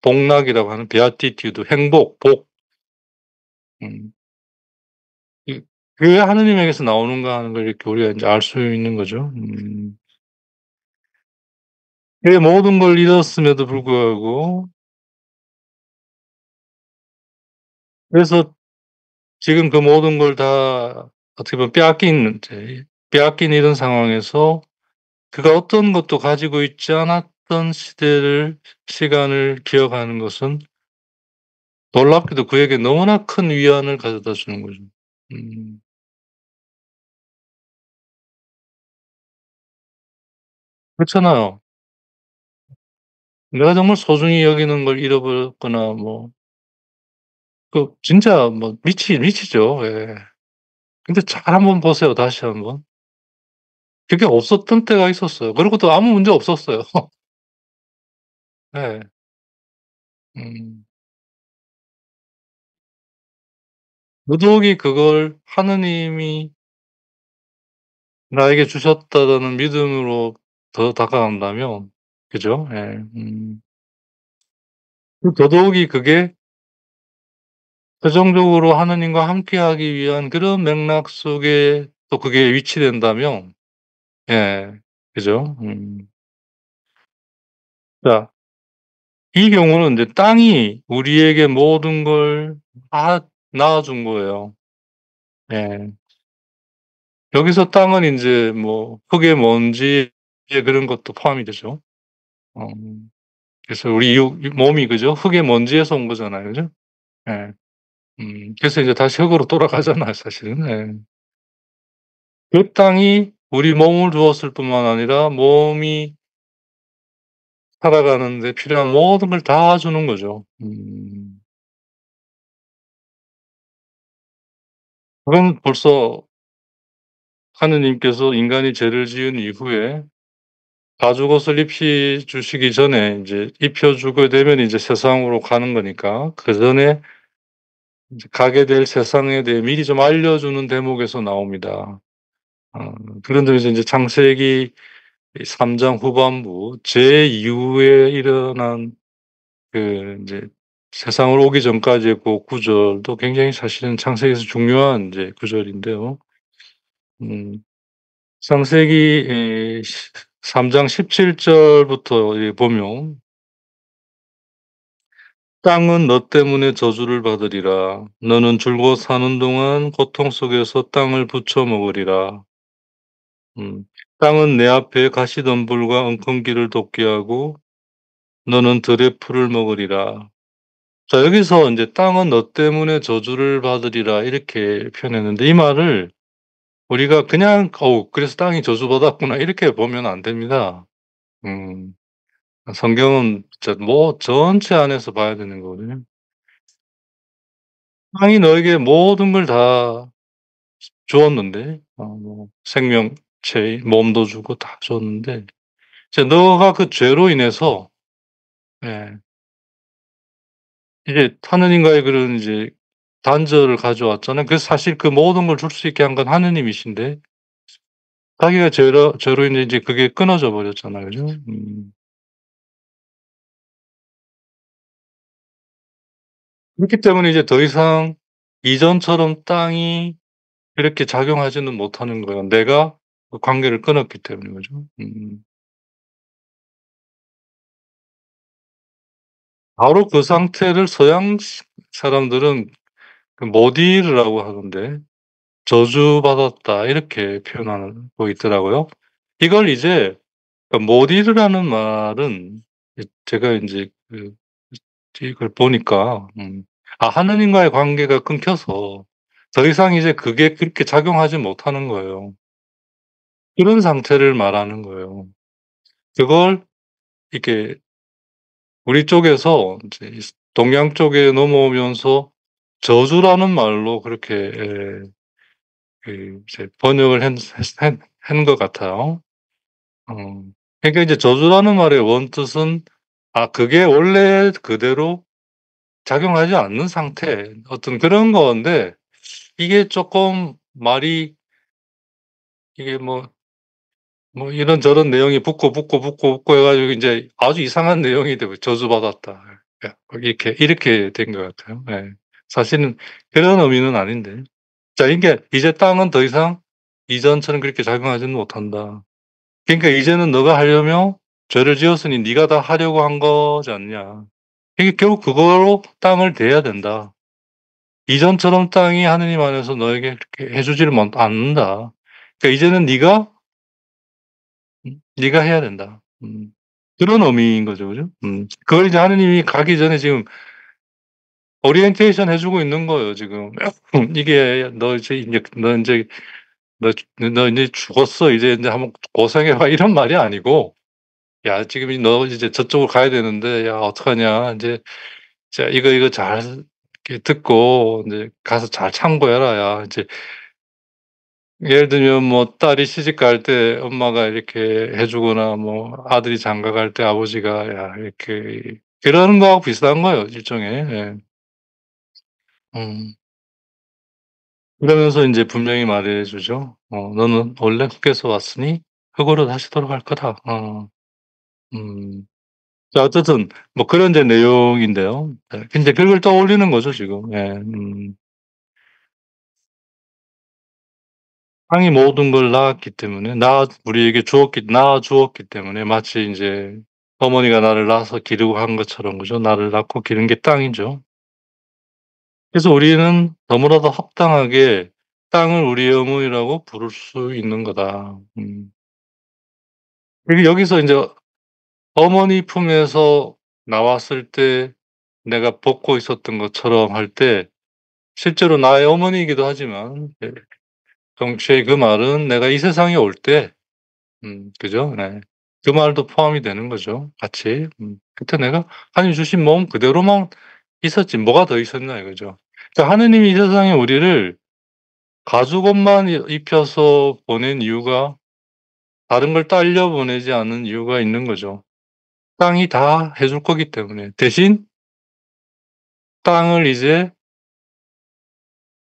복락이라고 하는 베아티튜드 행복, 복 음 이 왜 하느님에게서 나오는가 하는 걸 이렇게 우리가 인제 알 수 있는 거죠. 그 모든 걸 잃었음에도 불구하고 그래서 지금 그 모든 걸 다 어떻게 보면 빼앗긴 이런 상황에서 그가 어떤 것도 가지고 있지 않았던 시간을 기억하는 것은 놀랍게도 그에게 너무나 큰 위안을 가져다 주는 거죠. 음. 그렇잖아요. 내가 정말 소중히 여기는 걸 잃어버렸거나 뭐 진짜 뭐 미치죠. 예. 근데 잘 한번 보세요 다시 한번. 그게 없었던 때가 있었어요. 그리고 또 아무 문제 없었어요. 예. 음. 더더욱이 그걸 하느님이 나에게 주셨다라는 믿음으로 더 다가간다면 그죠? 예. 더더욱이 그게 최종적으로 하느님과 함께하기 위한 그런 맥락 속에 또 그게 위치된다면 예. 그죠? 자 이 경우는 인제 땅이 우리에게 모든 걸 다 낳아 준 거예요. 예. 여기서 땅은 인제 뭐 흙의 먼지에 그런 것도 포함이 되죠. 어 그래서 우리 이 몸이 그죠? 흙의 먼지에서 온 거잖아요. 그죠? 예. 그래서 이제 다시 흙으로 돌아가잖아요 사실은. 예. 그 땅이 우리 몸을 주었을 뿐만 아니라 몸이 살아가는 데 필요한 모든 걸 다 주는 거죠. 그건 벌써 하느님께서 인간이 죄를 지은 이후에 가죽옷을 입히 주시기 전에 인제 입혀 주게 되면 이제 세상으로 가는 거니까 그전에 이제 가게 될 세상에 대해 미리 좀 알려주는 대목에서 나옵니다. 어 그런 점에서 인제 창세기 이 3장 후반부 죄 이후에 일어난 인제 세상을 오기 전까지의 고 구절도 굉장히 사실은 창세기에서 중요한 인제 구절인데요. 음 창세기 3장 17 절부터 보면 "땅은 너 때문에 저주를 받으리라. 너는 줄곧 사는 동안 고통 속에서 땅을 부쳐 먹으리라. 음. 땅은 내 앞에 가시덤불과 엉겅퀴를 돋게 하고 너는 들의 풀을 먹으리라." 자 여기서 인제 "땅은 너 때문에 저주를 받으리라." 이렇게 표현했는데 이 말을 우리가 그냥 '어우 그래서 땅이 저주받았구나.' 이렇게 보면 안 됩니다. 음. 성경은 진짜 뭐 전체 안에서 봐야 되는 거거든요. 땅이 너에게 모든 걸 다 주었는데 뭐 생명체 몸도 주고 다 줬는데 이제 너가 그 죄로 인해서 예 이제 하느님과의 그런 이제 단절을 가져왔잖아요. 그래서 사실 그 모든 걸 줄 수 있게 한 건 하느님이신데 자기가 죄로 인해 이제 그게 끊어져 버렸잖아요. 그죠? 그렇기 때문에 이제 더 이상 이전처럼 땅이 그렇게 작용하지는 못하는 거예요. 내가 그 관계를 끊었기 때문에 그죠? 바로 그 상태를 서양 사람들은 그 모디르라고 하던데 "저주받았다." 이렇게 표현하고 있더라고요. 이걸 이제 모디르라는 말은 제가 인제 이걸 보니까 하느님과의 관계가 끊겨서 더 이상 이제 그게 그렇게 작용하지 못하는 거예요. 그런 상태를 말하는 거예요. 그걸 이렇게 우리 쪽에서 인제 동양 쪽에 넘어오면서 저주라는 말로 그렇게 이제 번역을 한 것 같아요. 어. 그러니까 이제 저주라는 말의 원뜻은 그게 원래 그대로 작용하지 않는 상태 어떤 그런 건데 이게 쪼끔 말이 이게 이런저런 내용이 붙고 해 가지고 인제 아주 이상한 내용이 돼 버려 저주받았다. 이렇게 된 것 같아요. 예. 사실은 그런 의미는 아닌데. 자 이게 "이제 땅은 더 이상 이전처럼 그렇게 작용하지는 못한다. 그러니까 이제는 너가 하려면 죄를 지었으니 네가 다 하려고 한 거지 않냐. 이게 결국 그거로 땅을 대해야 된다. 이전처럼 땅이 하느님 안에서 너에게 그렇게 해 주지를 않는다. 그러니까 이제는 네가 해야 된다." 그런 의미인 거죠. 그죠? 그걸 이제 하느님이 가기 전에 지금 오리엔테이션 해 주고 있는 거예요 지금. 이게 "너 이제 인제 너 인제 너 인제 죽었어. 이제 한번 고생해 봐." 이런 말이 아니고 "야 지금 너 이제 저쪽으로 가야 되는데 야 어떡하냐. 인제 자 이거 잘 이렇게 듣고 인제 가서 잘 참고해라. 야." 이제 예를 들면 딸이 시집 갈 때 엄마가 이렇게 해 주거나 아들이 장가 갈 때 아버지가 야 이렇게 그러는 거하고 비슷한 거예요 일종의. 예. 음. 그러면서 인제 분명히 말해 주죠. "너는 원래 흙에서 왔으니 흙으로 다시 돌아갈 거다." 음. 자 어쨌든 그런 이제 내용인데요. 예. 근데 그걸 떠올리는 거죠 지금. 예. 땅이 모든 걸 낳았기 때문에 우리에게 낳아 주었기 때문에 마치 인제 어머니가 나를 낳아서 기르고 한 것처럼 그죠? 나를 낳고 기른 게 땅이죠. 그래서 우리는 너무나도 합당하게 땅을 우리의 어머니라고 부를 수 있는 거다. 그리고 여기서 인제 어머니 품에서 나왔을 때 내가 벗고 있었던 것처럼 할 때 실제로 나의 어머니이기도 하지만 동시에 그 말은 내가 이 세상에 올 때 그죠? 네. 그 말도 포함이 되는 거죠 같이. 그때 내가 하나님 주신 몸 그대로만 있었지 뭐가 더 있었냐 이거죠. 그러니까 하느님이 이 세상에 우리를 가죽옷만 입혀서 보낸 이유가 다른 걸 딸려 보내지 않은 이유가 있는 거죠. 땅이 다 해줄 거기 때문에. 대신 땅을 이제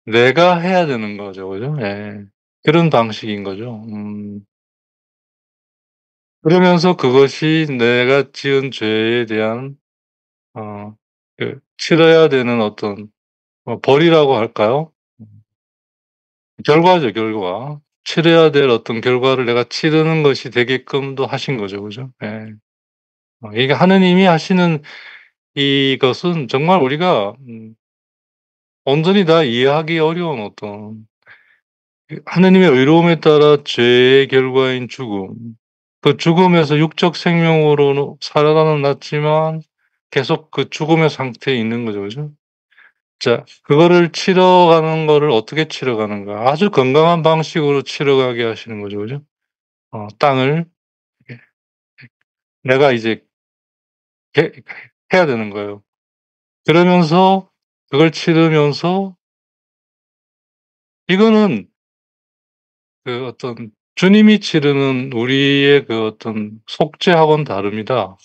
내가 해야 되는 거죠. 그죠? 예. 그런 방식인 거죠. 그러면서 그것이 내가 지은 죄에 대한 어 치러야 되는 어떤 벌이라고 할까요? 결과죠, 결과. 치러야 될 어떤 결과를 내가 치르는 것이 되게끔도 하신 거죠. 그죠? 예. 이게 하느님이 하시는 이것은 정말 우리가 온전히 다 이해하기 어려운 어떤 하느님의 의로움에 따라 죄의 결과인 죽음, 그 죽음에서 육적 생명으로는 살아나는 낫지만 계속 그 죽음의 상태에 있는 거죠. 그죠? 자 그거를 치러가는 거를 어떻게 치러가는가. 아주 건강한 방식으로 치러가게 하시는 거죠. 그죠? 땅을 예 내가 이제 해 해야 되는 거예요. 그러면서 그걸 치르면서 이거는 그 어떤 주님이 치르는 우리의 그 어떤 속죄하고는 다릅니다.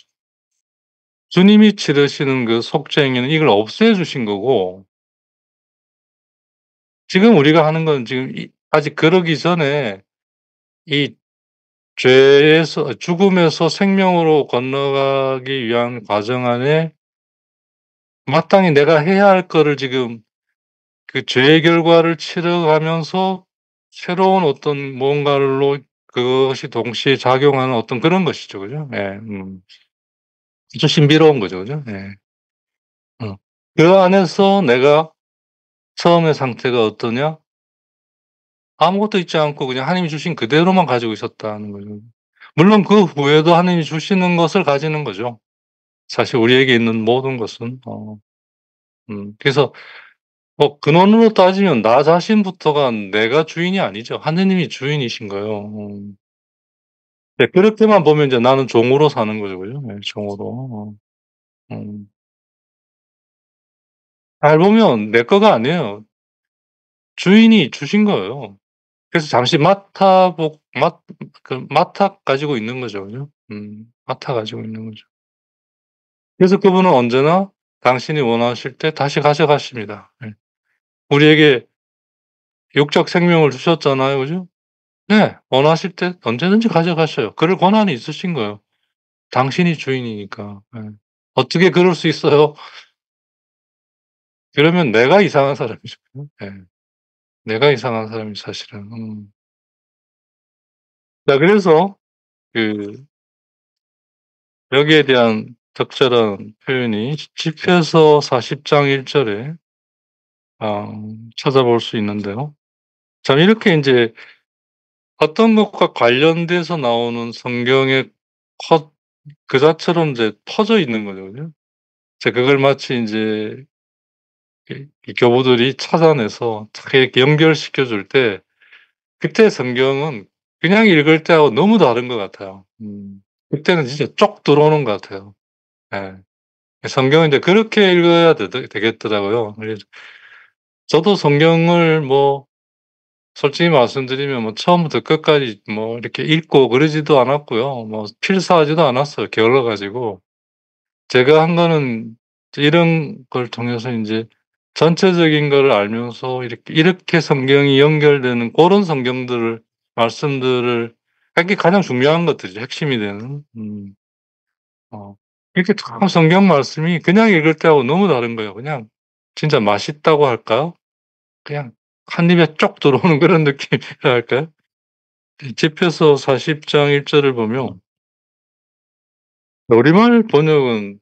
주님이 치르시는 그 속죄 행위는 이걸 없애 주신 거고 지금 우리가 하는 건 지금 아직 그러기 전에 이 죄에서 죽음에서 생명으로 건너가기 위한 과정 안에 마땅히 내가 해야 할 거를 지금 그 죄의 결과를 치러가면서 새로운 어떤 뭔가로 그것이 동시에 작용하는 어떤 그런 것이죠. 그죠? 예. 좀 신비로운 거죠. 그죠? 예. 어. 그 안에서 내가 처음의 상태가 어떠냐? 아무것도 있지 않고 그냥 하나님이 주신 그대로만 가지고 있었다는 거죠. 물론 그 후에도 하나님이 주시는 것을 가지는 거죠. 사실 우리에게 있는 모든 것은. 그래서 뭐 근원으로 따지면 나 자신부터가 내가 주인이 아니죠. 하느님이 주인이신 거예요. 네, 그렇게만 보면 이제 나는 종으로 사는 거죠. 그죠? 네, 종으로. 음. 잘 보면 내 거가 아니에요. 주인이 주신 거예요. 그래서 잠시 맡아 가지고 있는 거죠. 그죠? 맡아 가지고 있는 거죠. 그래서 그분은 언제나 당신이 원하실 때 다시 가져가십니다. 예. 우리에게 육적 생명을 주셨잖아요. 그죠? 네. 원하실 때 언제든지 가져가셔요. 그럴 권한이 있으신 거예요. 당신이 주인이니까. 예. 어떻게 그럴 수 있어요? 그러면 내가 이상한 사람이죠. 예. 내가 이상한 사람이 사실은. 자, 그래서 그 여기에 대한 적절한 표현이 집회서 40장 1 절에 찾아볼 수 있는데요. 참 이렇게 인제 어떤 것과 관련돼서 나오는 성경의 컷 그 자체로 인제 퍼져 있는 거죠. 그죠? 그걸 마치 인제 이 교부들이 찾아내서 탁 이렇게 연결시켜 줄 때 그때 성경은 그냥 읽을 때하고 너무 다른 것 같아요. 그때는 진짜 쪽 들어오는 것 같아요. 예. 성경은 인제 그렇게 읽어야 되겠더라고요. 그래서 저도 성경을 뭐 솔직히 말씀드리면 뭐 처음부터 끝까지 뭐 이렇게 읽고 그러지도 않았고요. 뭐 필사하지도 않았어요, 게을러 가지고. 제가 한 거는 이런 걸 통해서 인제 전체적인 거를 알면서 이렇게 성경이 연결되는 고런 성경들을 말씀들을 그게 가장 중요한 것들이죠, 핵심이 되는. 이렇게 참 성경 말씀이 그냥 읽을 때하고 너무 다른 거예요. 그냥 진짜 맛있다고 할까요? 그냥 한 입에 쪽 들어오는 그런 느낌이라 할까요? 집회서 40장 1 절을 보면 우리말 번역은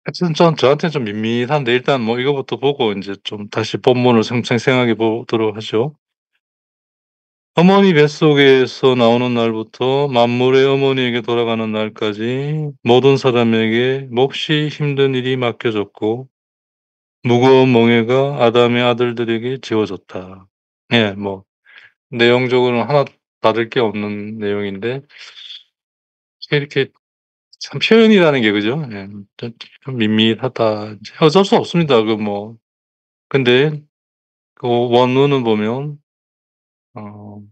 하여튼 저한테는 좀 밋밋한데 일단 뭐 이거부터 보고 인제 좀 다시 본문을 생생하게 보도록 하죠. 어머니 뱃속에서 나오는 날부터 만물의 어머니에게 돌아가는 날까지 모든 사람에게 몹시 힘든 일이 맡겨졌고 무거운 멍에가 아담의 아들들에게 지워졌다. 예, 뭐 내용적으로는 하나 다를 게 없는 내용인데 이렇게 참 표현이라는 게 그죠? 예. 좀 밋밋하다. 이제 어쩔 수 없습니다. 그 뭐 근데 그 원문을 보면 어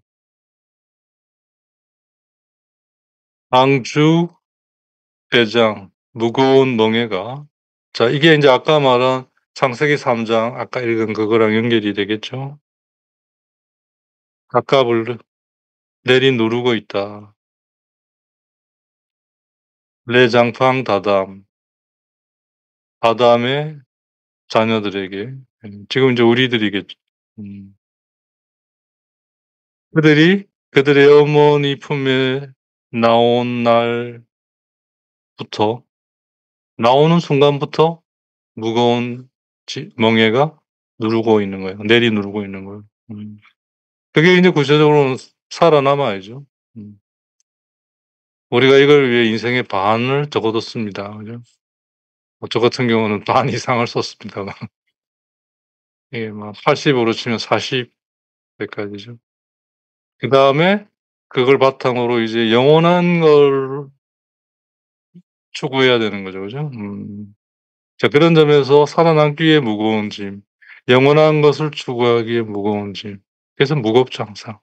방주 대장 무거운 멍에가 자 이게 인제 아까 말한 창세기 3장 아까 읽은 그거랑 연결이 되겠죠? 갑갑을 내리누르고 있다. 레장팡 다담. 아담의 자녀들에게 지금 인제 우리들이겠죠. 음. 그들의 어머니 품에 나온 날부터 나오는 순간부터 무거운 멍에가 누르고 있는 거예요. 내리누르고 있는 거예요. 음. 그게 이제 구체적으로는 살아남아야죠. 음. 우리가 이걸 위해 인생의 반을 적어뒀습니다. 그죠? 뭐 저 같은 경우는 반 이상을 썼습니다만 이게 막 80 으로 치면 40 까지죠. 그다음에 그걸 바탕으로 이제 영원한 걸 추구해야 되는 거죠. 그죠? 자, 그런 점에서 살아남기 위해 무거운 짐, 영원한 것을 추구하기에 무거운 짐. 그래서 무겁죠 항상.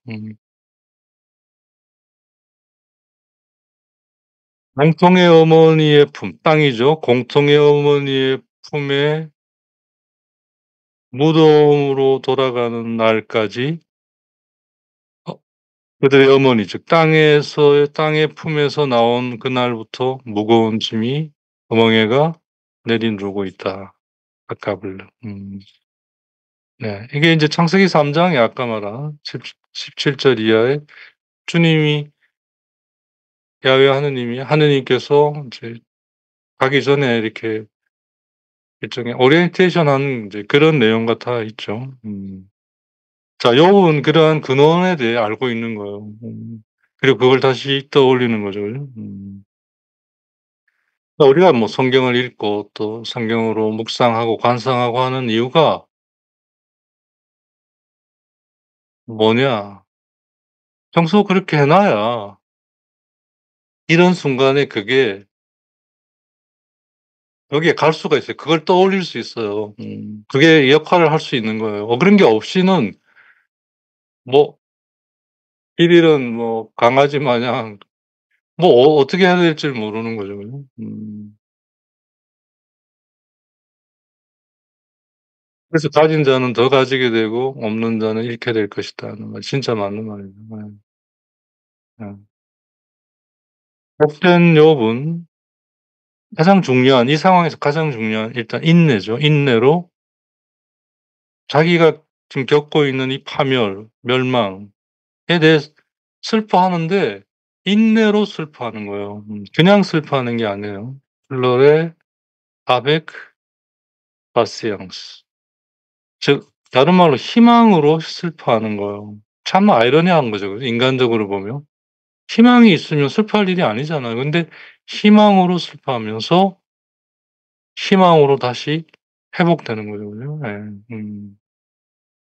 공통의 어머니의 품, 땅이죠. 공통의 어머니의 품에 무덤으로 돌아가는 날까지 어 그들의 어머니 즉 땅에서의 땅의 품에서 나온 그날부터 무거운 짐이 어멍에가 내려누르고 있다. 아까불. 네. 이게 인제 창세기 3 장에 아까 말한 17절 이하에 주님이 야훼 하느님이 하느님께서 인제 가기 전에 이렇게 일종의 오리엔테이션 하는 인제 그런 내용 같아 있죠. 자 욥은 그러한 근원에 대해 알고 있는 거예요. 그리고 그걸 다시 떠올리는 거죠. 그죠? 그러니까 우리가 뭐 성경을 읽고 또 성경으로 묵상하고 관상하고 하는 이유가 뭐냐? 평소 그렇게 해 놔야 이런 순간에 그게 여기에 갈 수가 있어요. 그걸 떠올릴 수 있어요. 그게 역할을 할 수 있는 거예요. 그런 게 없이는 뭐 일일은 뭐 강아지 마냥 뭐 어떻게 해야 될지를 모르는 거죠. 그죠? 그래서 가진 자는 더 가지게 되고 없는 자는 잃게 될 것이다는 말 진짜 맞는 말이죠. 네. 네. 복된 욥은 가장 중요한 이 상황에서 가장 중요한 일단 인내죠. 인내로 자기가 지금 겪고 있는 이 파멸, 멸망에 대해 슬퍼하는데 인내로 슬퍼하는 거예요. 그냥 슬퍼하는 게 아니에요. 플러레 avec patience. 즉 다른 말로 희망으로 슬퍼하는 거예요. 참 아이러니한 거죠. 그죠? 인간적으로 보면. 희망이 있으면 슬퍼할 일이 아니잖아요. 근데 희망으로 슬퍼하면서 희망으로 다시 회복되는 거죠. 그죠? 예.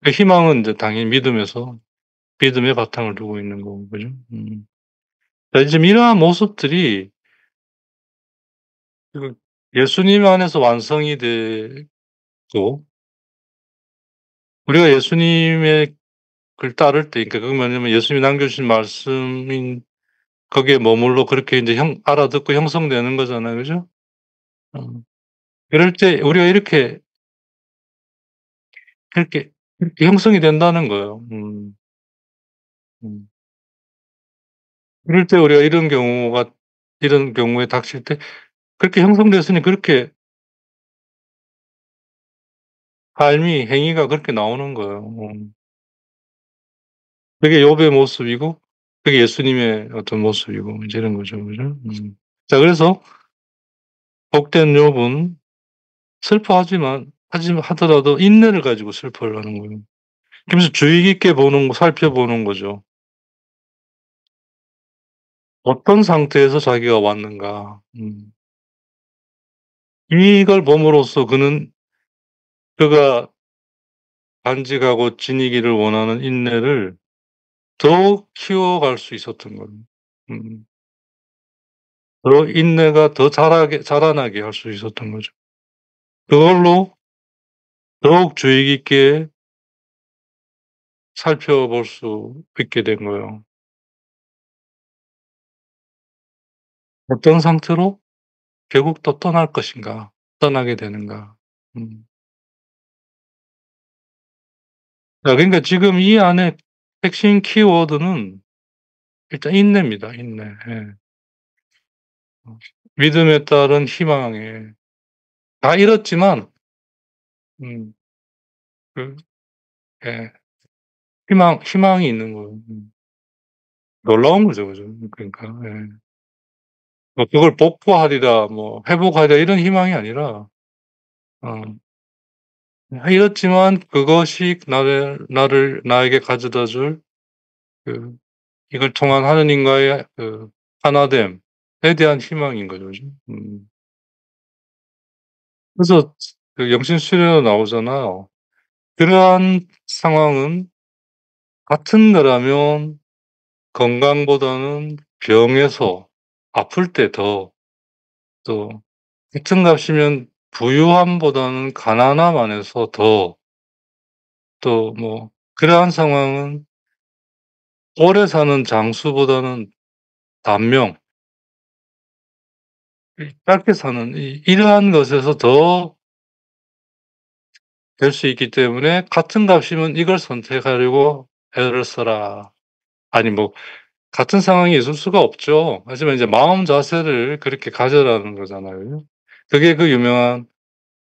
그 희망은 인제 당연히 믿음에서 믿음의 바탕을 두고 있는 거고 그죠? 자 지금 이러한 모습들이 그 예수님 안에서 완성이 되고 우리가 예수님의 글 따를 때 그러니까 그건 뭐냐면 예수님이 남겨 주신 말씀인 거기에 머물러 그렇게 인제 알아듣고 형성되는 거잖아요. 그죠? 음. 그럴 때 우리가 이렇게, 이렇게 형성이 된다는 거예요. 음. 그럴 때 우리가 이런 경우에 닥칠 때 그렇게 형성됐으니 그렇게 삶이 행위가 그렇게 나오는 거예요. 그게 욥의 모습이고 그게 예수님의 어떤 모습이고 이제 이런 거죠. 그죠? 자 그래서 복된 욥은 슬퍼하지만 하더라도 인내를 가지고 슬퍼를 하는 거예요. 그러면서 주의 깊게 살펴보는 거죠. 어떤 상태에서 자기가 왔는가. 이걸 봄으로써 그가 간직하고 지니기를 원하는 인내를 더욱 키워갈 수 있었던 거예요. 음. 더 인내가 더 자라나게 할 수 있었던 거죠. 그걸로 더욱 주의 깊게 살펴볼 수 있게 된 거예요. 어떤 상태로 결국 또 떠날 것인가, 떠나게 되는가. 음. 자 그러니까 지금 이 안에 핵심 키워드는 일단 인내입니다, 인내. 예. 어 믿음에 따른 희망에 다 잃었지만 음 그 예 희망이 있는 거예요. 놀라운 거죠, 그죠? 그러니까 예. 뭐 그걸 복구하리라 뭐 회복하리라 이런 희망이 아니라 어 잃었지만 그것이 나에게 가져다 줄 그 이걸 통한 하느님과의 그 하나됨에 대한 희망인 거죠. 그죠? 그래서 그 영신 수련회 나오잖아요. 그러한 상황은 같은 거라면 건강보다는 병에서 아플 때 또 같은 값이면 부유함보다는 가난함 안에서 또 뭐 그러한 상황은 오래 사는 장수보다는 단명 짧게 사는 이러한 것에서 더 될 수 있기 때문에 같은 값이면 이걸 선택하려고 애를 써라. 아니 뭐 같은 상황이 있을 수가 없죠. 하지만 이제 마음 자세를 그렇게 가져라는 거잖아요. 그게 그 유명한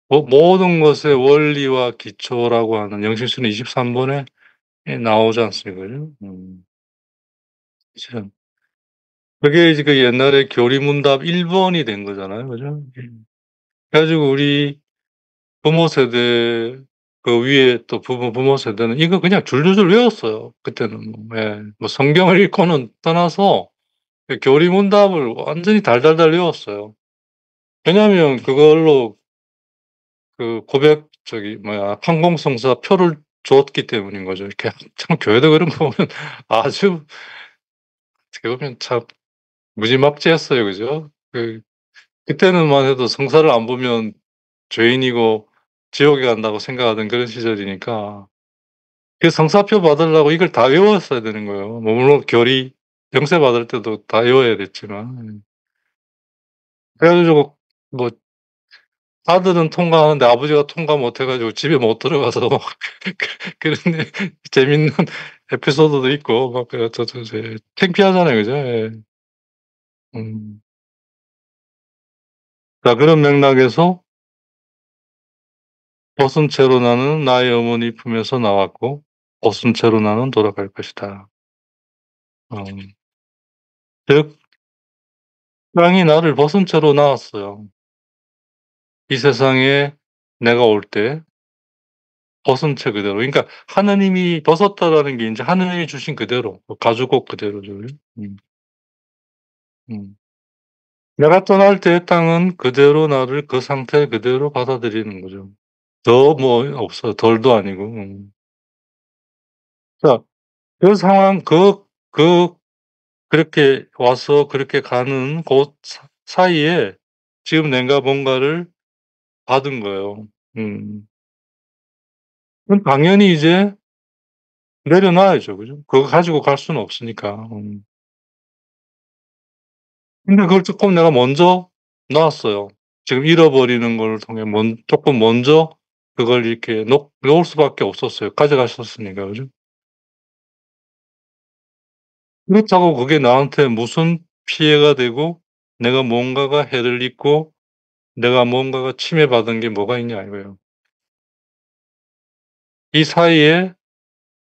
모든 것의 원리와 기초라고 하는 영실순위 23 번에 나오지 않습니까요? 참 그게 이제 그 옛날에 교리문답 1 번이 된 거잖아요. 그죠? 그래 가지고 우리 부모 세대 그 위에 또 부모 세대는 이거 그냥 줄줄줄 외웠어요. 그때는 뭐 예. 뭐 성경을 읽고는 떠나서 그 교리문답을 완전히 달달달 외웠어요. 왜냐하면 그걸로 그 고백 저기 뭐야 판공성사 표를 줬기 때문인 거죠. 이렇게 참 교회도 그런 거 보면 아주 어떻게 보면 참 무지막지했어요. 그죠? 그때는만 해도 성사를 안 보면 죄인이고 지옥에 간다고 생각하던 그런 시절이니까 그 성사표 받으려고 이걸 다 외웠어야 되는 거예요. 뭐 물론 교리 영세 받을 때도 다 외워야 됐지만. 그래 가지고 뭐 아들은 통과하는데 아버지가 통과 못 해 가지고 집에 못 들어가서 그런 재밌는 에피소드도 있고 막 저 창피하잖아요. 그죠? 예. 음. 자 그런 맥락에서 벗은 채로 나는 나의 어머니 품에서 나왔고 벗은 채로 나는 돌아갈 것이다. 어. 즉 땅이 나를 벗은 채로 낳았어요. 이 세상에 내가 올 때 벗은 채 그대로. 그러니까 하느님이 벗었다라는 게 인제 하느님이 주신 그대로 그 가죽옷 그대로죠. 음. 음. 내가 떠날 때 땅은 그대로 나를 그 상태 그대로 받아들이는 거죠. 더 뭐 없어요. 덜도 아니고. 자 그 상황 그렇게 와서 그렇게 가는 곳 사이에 지금 내가 뭔가를 받은 거예요. 음. 그럼 당연히 이제 내려놔야죠. 그죠? 그거 가지고 갈 수는 없으니까. 근데 그걸 쪼끔 내가 먼저 놨어요. 지금 잃어버리는 걸 통해 쪼끔 먼저 그걸 이렇게 놓을 수밖에 없었어요. 가져가셨으니까. 그죠? 그렇다고 그게 나한테 무슨 피해가 되고 내가 뭔가가 해를 입고 내가 뭔가가 침해받은 게 뭐가 있냐 이거예요. 이 사이에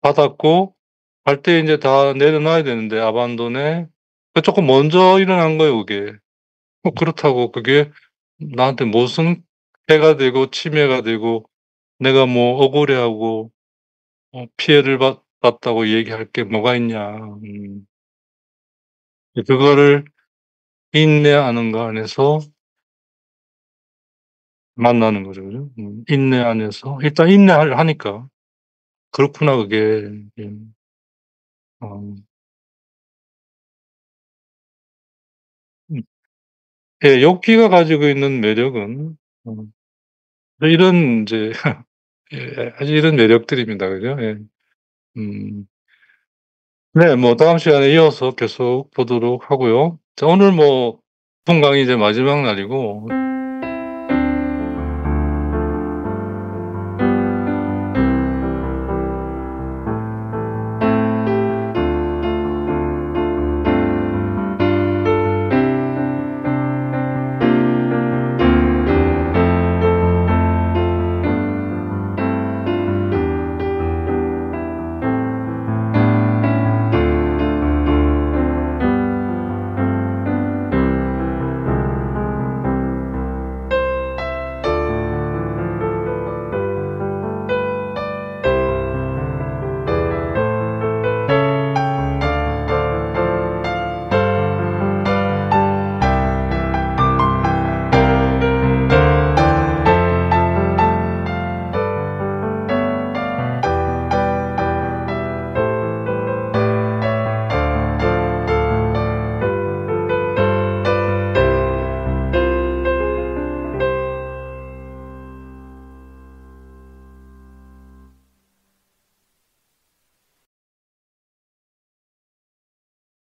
받았고 갈 때 인제 다 내려놔야 되는데 아반돈에 그 쪼끔 먼저 일어난 거예요 그게. 그렇다고 그게 나한테 무슨 해가 되고 침해가 되고 내가 뭐 억울해하고 피해를 봤다고 얘기할 게 뭐가 있냐. 그거를 인내하는 거 안에서 만나는 거죠. 그죠? 인내 안에서 일단 하니까 '그렇구나 그게.' 예. 어. 음 예 욥기가 가지고 있는 매력은 어 이런 인제 예 아주 이런 매력들입니다. 그죠? 예. 음. 네 뭐 다음 시간에 이어서 계속 보도록 하고요. 자 오늘 뭐 통강이 이제 마지막 날이고